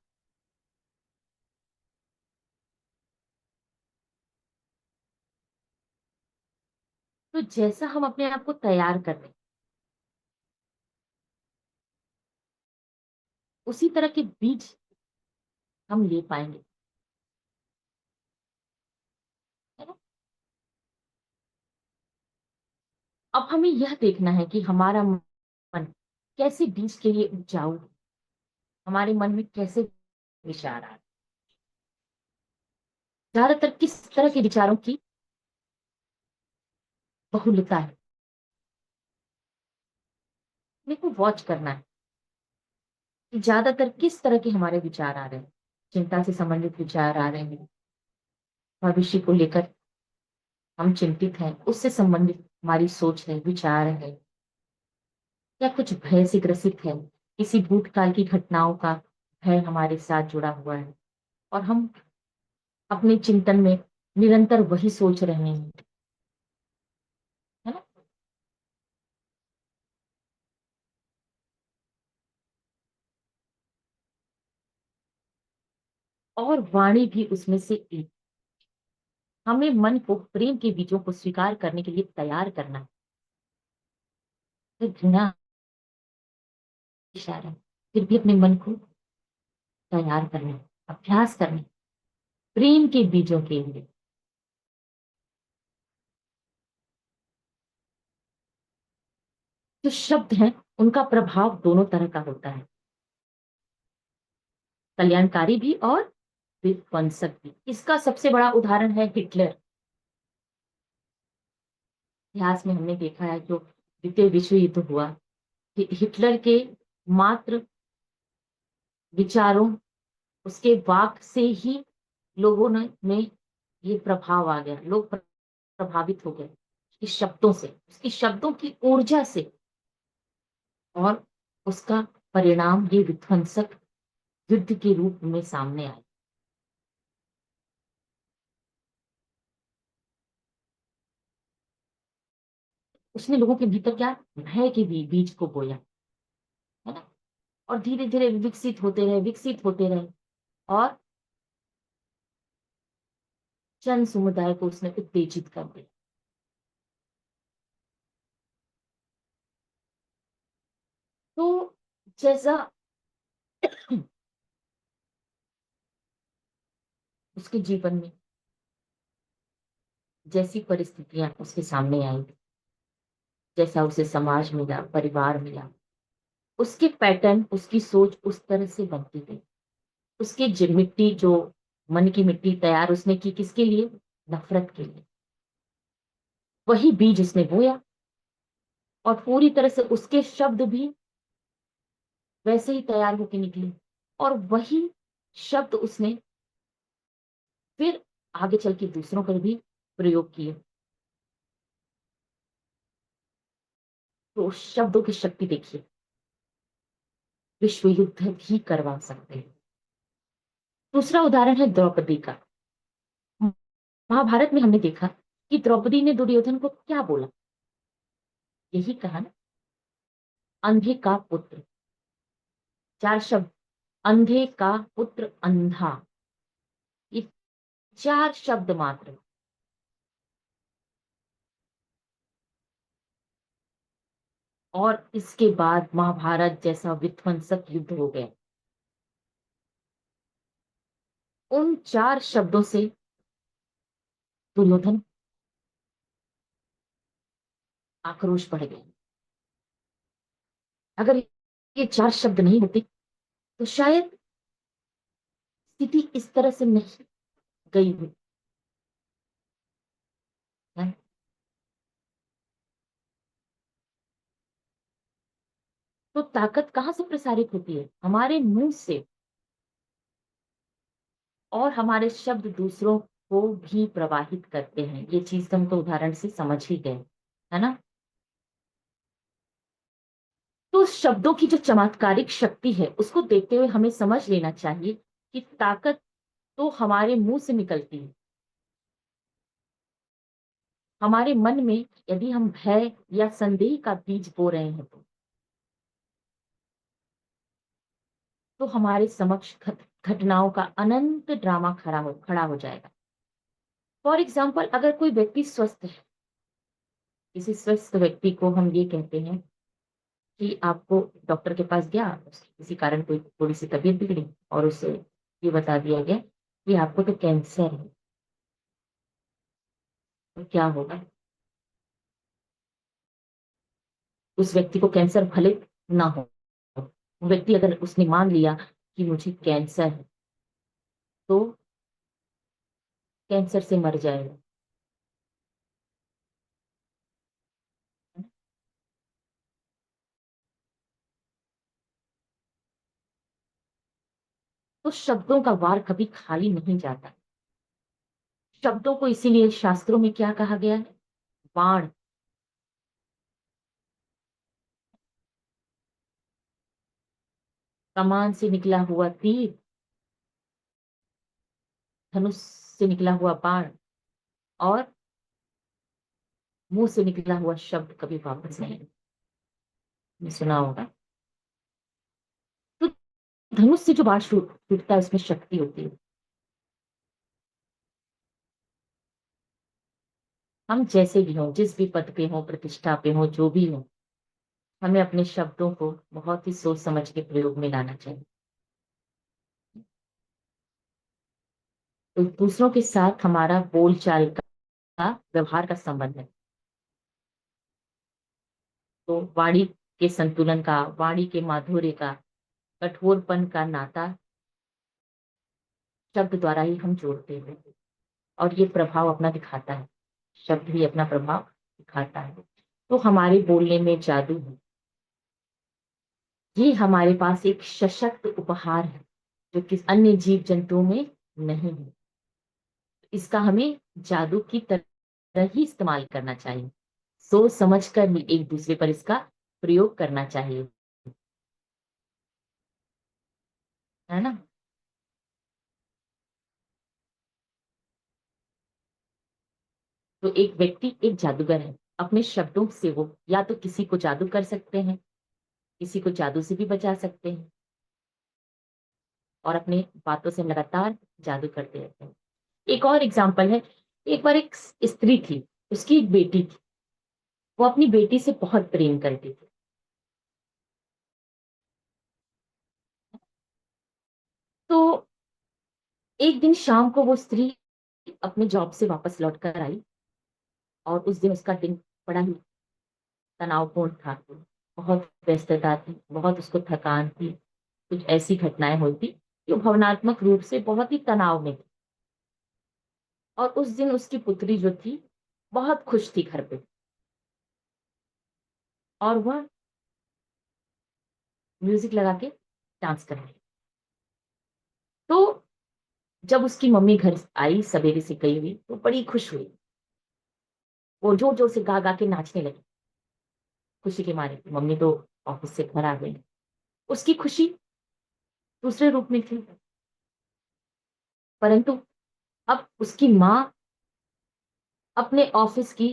तो जैसा हम अपने आप को तैयार कर रहे हैं, उसी तरह के बीज हम ले पाएंगे, है ना। अब हमें यह देखना है कि हमारा मन कैसे बीज के लिए उपजाऊ है, हमारे मन में कैसे विचार आ रहे हैं, ज्यादातर किस तरह के विचारों की बहुलता है। मेरे को वॉच करना है कि ज्यादातर किस तरह के हमारे विचार आ रहे हैं। चिंता से संबंधित विचार आ रहे हैं, भविष्य को लेकर हम चिंतित हैं, उससे संबंधित हमारी सोच है, विचार है, या कुछ भय से ग्रसित है, किसी भूतकाल की घटनाओं का भय हमारे साथ जुड़ा हुआ है और हम अपने चिंतन में निरंतर वही सोच रहे हैं, है ना। और वाणी भी उसमें से एक। हमें मन को प्रेम के बीजों को स्वीकार करने के लिए तैयार करना है। फिर घृणा इशारा, फिर भी अपने मन को तैयार करना है, अभ्यास करना है प्रेम के बीजों के लिए। जो शब्द हैं उनका प्रभाव दोनों तरह का होता है, कल्याणकारी भी और विध्वंसक भी। इसका सबसे बड़ा उदाहरण है हिटलर। इतिहास में हमने देखा है जो द्वितीय विश्व युद्ध हुआ, हिटलर के मात्र विचारों, उसके वाक से ही लोगों ने में ये प्रभाव आ गया, लोग प्रभावित हो गए उसके शब्दों से, उसके शब्दों की ऊर्जा से। और उसका परिणाम ये विध्वंसक युद्ध के रूप में सामने आया। उसने लोगों के भीतर क्या, भय के बीज को बोया, है ना। और धीरे धीरे विकसित होते रहे, विकसित होते रहे, और जन समुदाय को उसने उत्तेजित कर दिया। तो जैसा उसके जीवन में जैसी परिस्थितियां उसके सामने आई, जैसा उसे समाज मिला, परिवार मिला, उसके पैटर्न, उसकी सोच उस तरह से बनती गई। उसकी मिट्टी जो मन की मिट्टी तैयार उसने की किसके लिए, नफरत के लिए। वही बीज उसने बोया और पूरी तरह से उसके शब्द भी वैसे ही तैयार होके निकले, और वही शब्द उसने फिर आगे चल के दूसरों पर भी प्रयोग किए। तो उस शब्दों की शक्ति देखिए, विश्व युद्ध भी करवा सकते हैं। दूसरा उदाहरण है द्रौपदी का। महाभारत में हमने देखा कि द्रौपदी ने दुर्योधन को क्या बोला, यही कहा ना, अंधे का पुत्र। 4 शब्द, अंधे का पुत्र अंधा, ये 4 शब्द मात्र। और इसके बाद महाभारत जैसा विध्वंसक युद्ध हो गया। उन 4 शब्दों से दुर्योधन आक्रोश बढ़ गया। अगर ये 4 शब्द नहीं होते तो शायद स्थिति इस तरह से नहीं गई हुई है। तो ताकत कहां से प्रसारित होती है? हमारे मुंह से। और हमारे शब्द दूसरों को भी प्रवाहित करते हैं, ये चीज हम तो उदाहरण से समझ ही गए, है ना। तो शब्दों की जो चमत्कारिक शक्ति है उसको देखते हुए हमें समझ लेना चाहिए कि ताकत तो हमारे मुंह से निकलती है। हमारे मन में यदि हम भय या संदेह का बीज बो रहे हैं तो हमारे समक्ष घटनाओं का अनंत ड्रामा खड़ा हो जाएगा। फॉर एग्जाम्पल, अगर कोई व्यक्ति स्वस्थ है, किसी स्वस्थ व्यक्ति को हम ये कहते हैं कि आपको डॉक्टर के पास गया, किसी कारण कोई थोड़ी सी तबीयत बिगड़ी और उसे ये बता दिया गया कि आपको तो कैंसर है, तो क्या होगा? उस व्यक्ति को कैंसर भले ना हो, वो व्यक्ति अगर उसने मान लिया कि मुझे कैंसर है तो कैंसर से मर जाएगा। तो शब्दों का वार कभी खाली नहीं जाता। शब्दों को इसीलिए शास्त्रों में क्या कहा गया है? बाण। कमान से निकला हुआ तीर, धनुष से निकला हुआ बाण और मुंह से निकला हुआ शब्द कभी वापस नहीं। सुना होगा। तो धनुष से जो बाण टूटता है उसमें शक्ति होती है। हम जैसे भी हों, जिस भी पद पे हों, प्रतिष्ठा पे हों, जो भी हो, हमें अपने शब्दों को बहुत ही सोच समझ के प्रयोग में लाना चाहिए। तो दूसरों के साथ हमारा बोलचाल का, व्यवहार का संबंध है। तो वाणी के संतुलन का, वाणी के माधुर्य का, कठोरपन का नाता शब्द द्वारा ही हम जोड़ते हैं। और ये प्रभाव अपना दिखाता है, शब्द भी अपना प्रभाव दिखाता है। तो हमारे बोलने में जादू है। ये हमारे पास एक सशक्त उपहार है जो किसी अन्य जीव जंतुओं में नहीं है। इसका हमें जादू की तरह ही इस्तेमाल करना चाहिए। सोच समझ कर ही एक दूसरे पर इसका प्रयोग करना चाहिए, है ना। तो एक व्यक्ति एक जादूगर है। अपने शब्दों से वो या तो किसी को जादू कर सकते हैं, किसी को जादू से भी बचा सकते हैं, और अपने बातों से लगातार जादू करते रहते हैं। एक और एग्जाम्पल है। एक बार एक स्त्री थी, उसकी एक बेटी थी। वो अपनी बेटी से बहुत प्रेम करती थी। तो एक दिन शाम को वो स्त्री अपने जॉब से वापस लौट कर आई और उस दिन उसका दिन बड़ा ही तनावपूर्ण था। बहुत व्यस्तता थी, बहुत उसको थकान थी। कुछ ऐसी घटनाएं हुई थी जो भावनात्मक रूप से बहुत ही तनाव में थी। और उस दिन उसकी पुत्री जो थी बहुत खुश थी घर पे, और वह म्यूजिक लगा के डांस कर रही। तो जब उसकी मम्मी घर आई सवेरे से गई हुई तो बड़ी खुश हुई। वो जोर जोर से गा गा के नाचने लगी खुशी के मारे। मम्मी तो ऑफिस से घर आ गई। उसकी खुशी दूसरे रूप में थी। परंतु अब उसकी माँ अपने ऑफिस की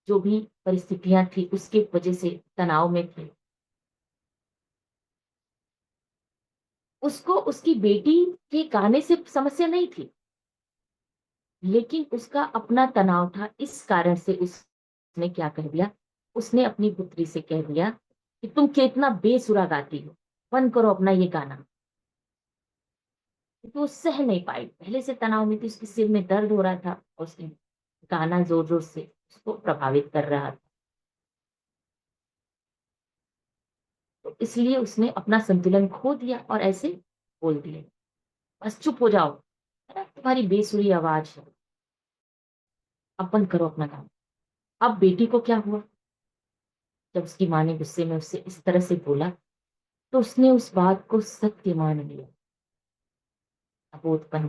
जो भी परिस्थितियां थी उसके वजह से तनाव में थी। उसको उसकी बेटी के गाने से समस्या नहीं थी, लेकिन उसका अपना तनाव था। इस कारण से उसने क्या कह दिया, उसने अपनी पुत्री से कह दिया कि तुम कितना बेसुरा गाती हो, बंद करो अपना ये गाना। तो वो सह नहीं पाई, पहले से तनाव में थी, उसके सिर में दर्द हो रहा था और उसने गाना जोर जोर से उसको प्रभावित कर रहा था। तो इसलिए उसने अपना संतुलन खो दिया और ऐसे बोल दिया, बस चुप हो जाओ, है ना, तुम्हारी बेसुरी आवाज है, अब बंद करो अपना गाना। अब बेटी को क्या हुआ, जब उसकी माँ ने गुस्से में उससे इस तरह से बोला, तो उसने उस बात को सत्य मान लिया। अबोधपन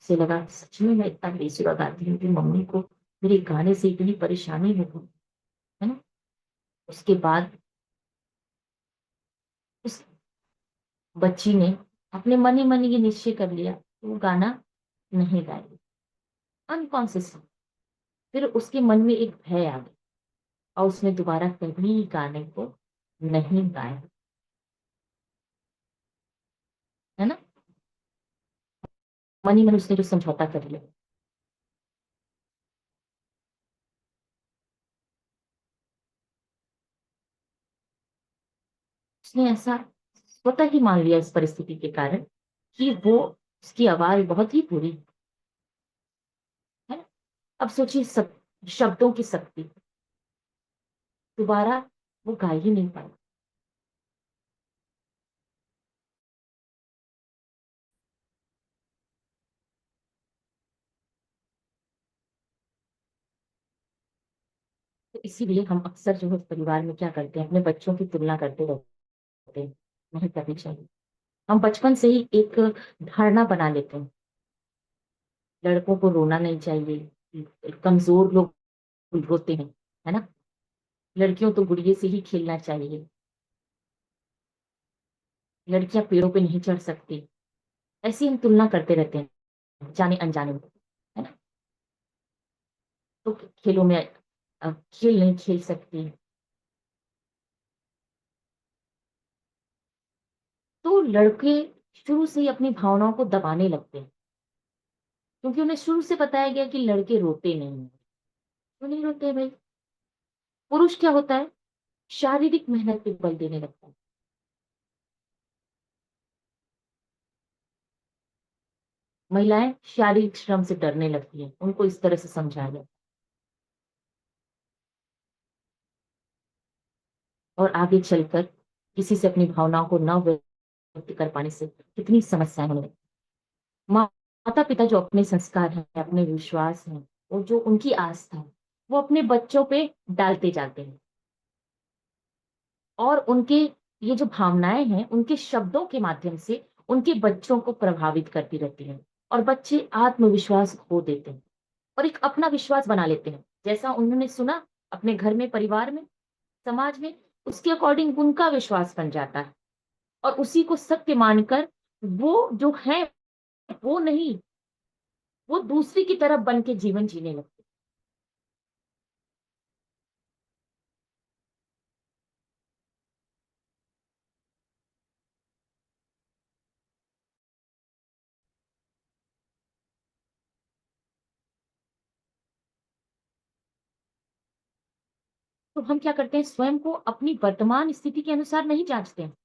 से लगा, सच में मैं इतना बेसुरा गाती हूँ कि मम्मी को मेरे गाने से इतनी परेशानी हो गई, है ना। उसके बाद उस बच्ची ने अपने मन ही मन ये निश्चय कर लिया कि वो गाना नहीं गाएगी, अनकॉन्शियसली। फिर उसके मन में एक भय आ गया और उसने दोबारा कभी गाने को नहीं गाया, है ना। मन ही मन उसने जो समझौता कर लिया। उसने ऐसा स्वतः ही मान लिया इस परिस्थिति के कारण कि वो उसकी आवाज बहुत ही बुरी है ना। अब सोचिए सब शब्दों की शक्ति, दोबारा वो गा ही नहीं पाई। तो इसीलिए हम अक्सर जो है परिवार में क्या करते हैं, अपने बच्चों की तुलना करते रहते हैं। नहीं करनी चाहिए। हम बचपन से ही एक धारणा बना लेते हैं, लड़कों को रोना नहीं चाहिए, कमजोर लोग होते हैं, है ना। लड़कियों तो गुड़िया से ही खेलना चाहिए, लड़कियां पेड़ों पे नहीं चढ़ सकती। ऐसी हम तुलना करते रहते हैं जाने अनजाने में, है ना। तो खेलों में खेल नहीं खेल सकती। तो लड़के शुरू से ही अपनी भावनाओं को दबाने लगते हैं, क्योंकि उन्हें शुरू से बताया गया कि लड़के रोते नहीं हैं। क्यों नहीं रोते हैं भाई। पुरुष क्या होता है, शारीरिक मेहनत पे बल देने लगता है। महिलाएं शारीरिक श्रम से डरने लगती हैं, उनको इस तरह से समझाया जाए। और आगे चलकर किसी से अपनी भावनाओं को न व्यक्त कर पाने से कितनी समस्याएं होने लगती। माता पिता जो अपने संस्कार हैं, अपने विश्वास हैं और जो उनकी आस्था है, वो अपने बच्चों पे डालते जाते हैं। और उनके ये जो भावनाएं हैं, उनके शब्दों के माध्यम से उनके बच्चों को प्रभावित करती रहती हैं। और बच्चे आत्मविश्वास खो देते हैं और एक अपना विश्वास बना लेते हैं, जैसा उन्होंने सुना अपने घर में, परिवार में, समाज में, उसके अकॉर्डिंग उनका विश्वास बन जाता है। और उसी को सत्य मानकर वो जो है, वो नहीं, वो दूसरी की तरफ बन के जीवन जीने लगते। तो हम क्या करते हैं, स्वयं को अपनी वर्तमान स्थिति के अनुसार नहीं जांचते हैं,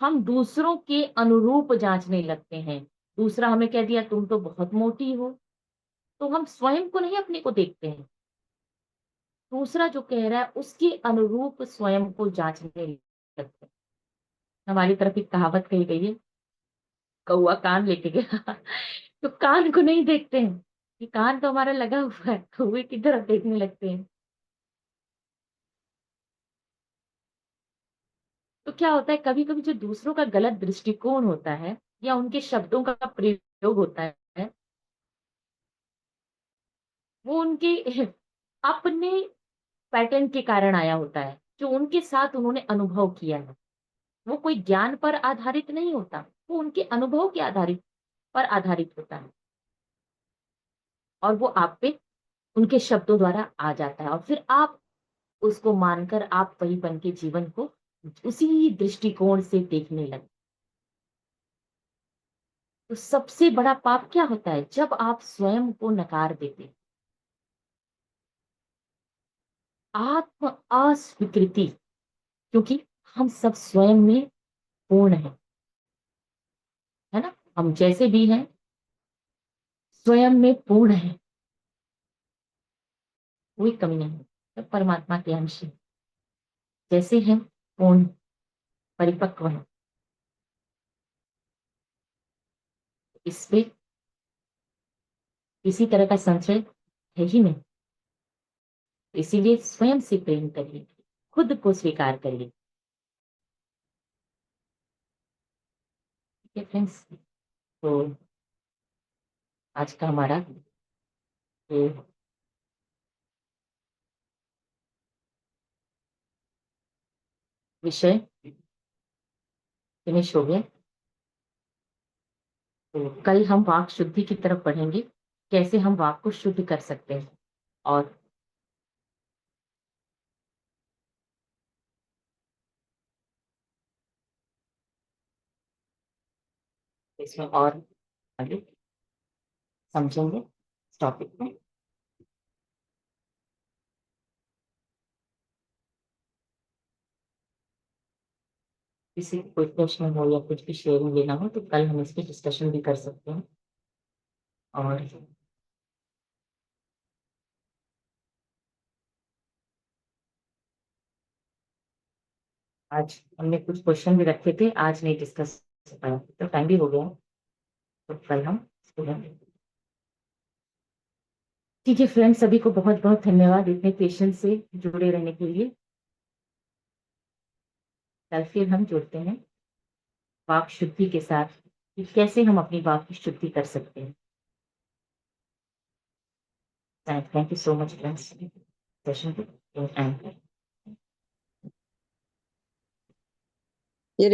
हम दूसरों के अनुरूप जांचने लगते हैं। दूसरा हमें कह दिया तुम तो बहुत मोटी हो, तो हम स्वयं को नहीं, अपने को देखते हैं। दूसरा जो कह रहा है उसके अनुरूप स्वयं को जांचने लगते हैं। हमारी तरफ एक कहावत कही गई है, कौआ कान लेके गया। तो कान को नहीं देखते हैं कि कान तो हमारा लगा हुआ है, कौए की तरफ देखने लगते हैं। तो क्या होता है, कभी कभी जो दूसरों का गलत दृष्टिकोण होता है या उनके शब्दों का प्रयोग होता है, वो उनके अपने पैटर्न के कारण आया होता है, जो उनके साथ उन्होंने अनुभव किया है। वो कोई ज्ञान पर आधारित नहीं होता, वो उनके अनुभव के आधारित। पर आधारित होता है और वो आप पे उनके शब्दों द्वारा आ जाता है और फिर आप उसको मानकर आप वही बन के जीवन को उसी दृष्टिकोण से देखने लगे। तो सबसे बड़ा पाप क्या होता है? जब आप स्वयं को नकार देते हैं। आत्म अस्वीकृति, क्योंकि हम सब स्वयं में पूर्ण हैं, है ना? हम जैसे भी हैं, स्वयं में पूर्ण हैं, कोई कमी नहीं है। तो परमात्मा के अंश हैं, जैसे हैं पूर्ण, परिपक्व हैं। इसपे किसी तरह का संशय है ही नहीं। इसीलिए स्वयं से प्रेम करिए, खुद को स्वीकार करिए। ठीक है फ्रेंड्स, तो आज का हमारा ये विषय फिनिश हो गया। तो कल हम वाक शुद्धि की तरफ बढ़ेंगे, कैसे हम वाक को शुद्ध कर सकते हैं और इसमें और आगे समझेंगे इस टॉपिक में। किसी को कोई प्रश्न हो या कुछ भी शेयरिंग लेना हो तो कल हम इस पे डिस्कशन भी कर सकते हैं। और आज हमने कुछ क्वेश्चन भी रखे थे, आज नहीं डिस्कस कर पाया, तो टाइम भी हो गया है, तो कल हम इसको लेंगे। ठीक है फ्रेंड्स, सभी को बहुत बहुत धन्यवाद इतने पेशेंस से जुड़े रहने के लिए। कल फिर हम जुड़ते हैं वाक शुद्धि के साथ कि कैसे हम अपनी वाक की शुद्धि कर सकते हैं। Thank you so much friends, session को एंड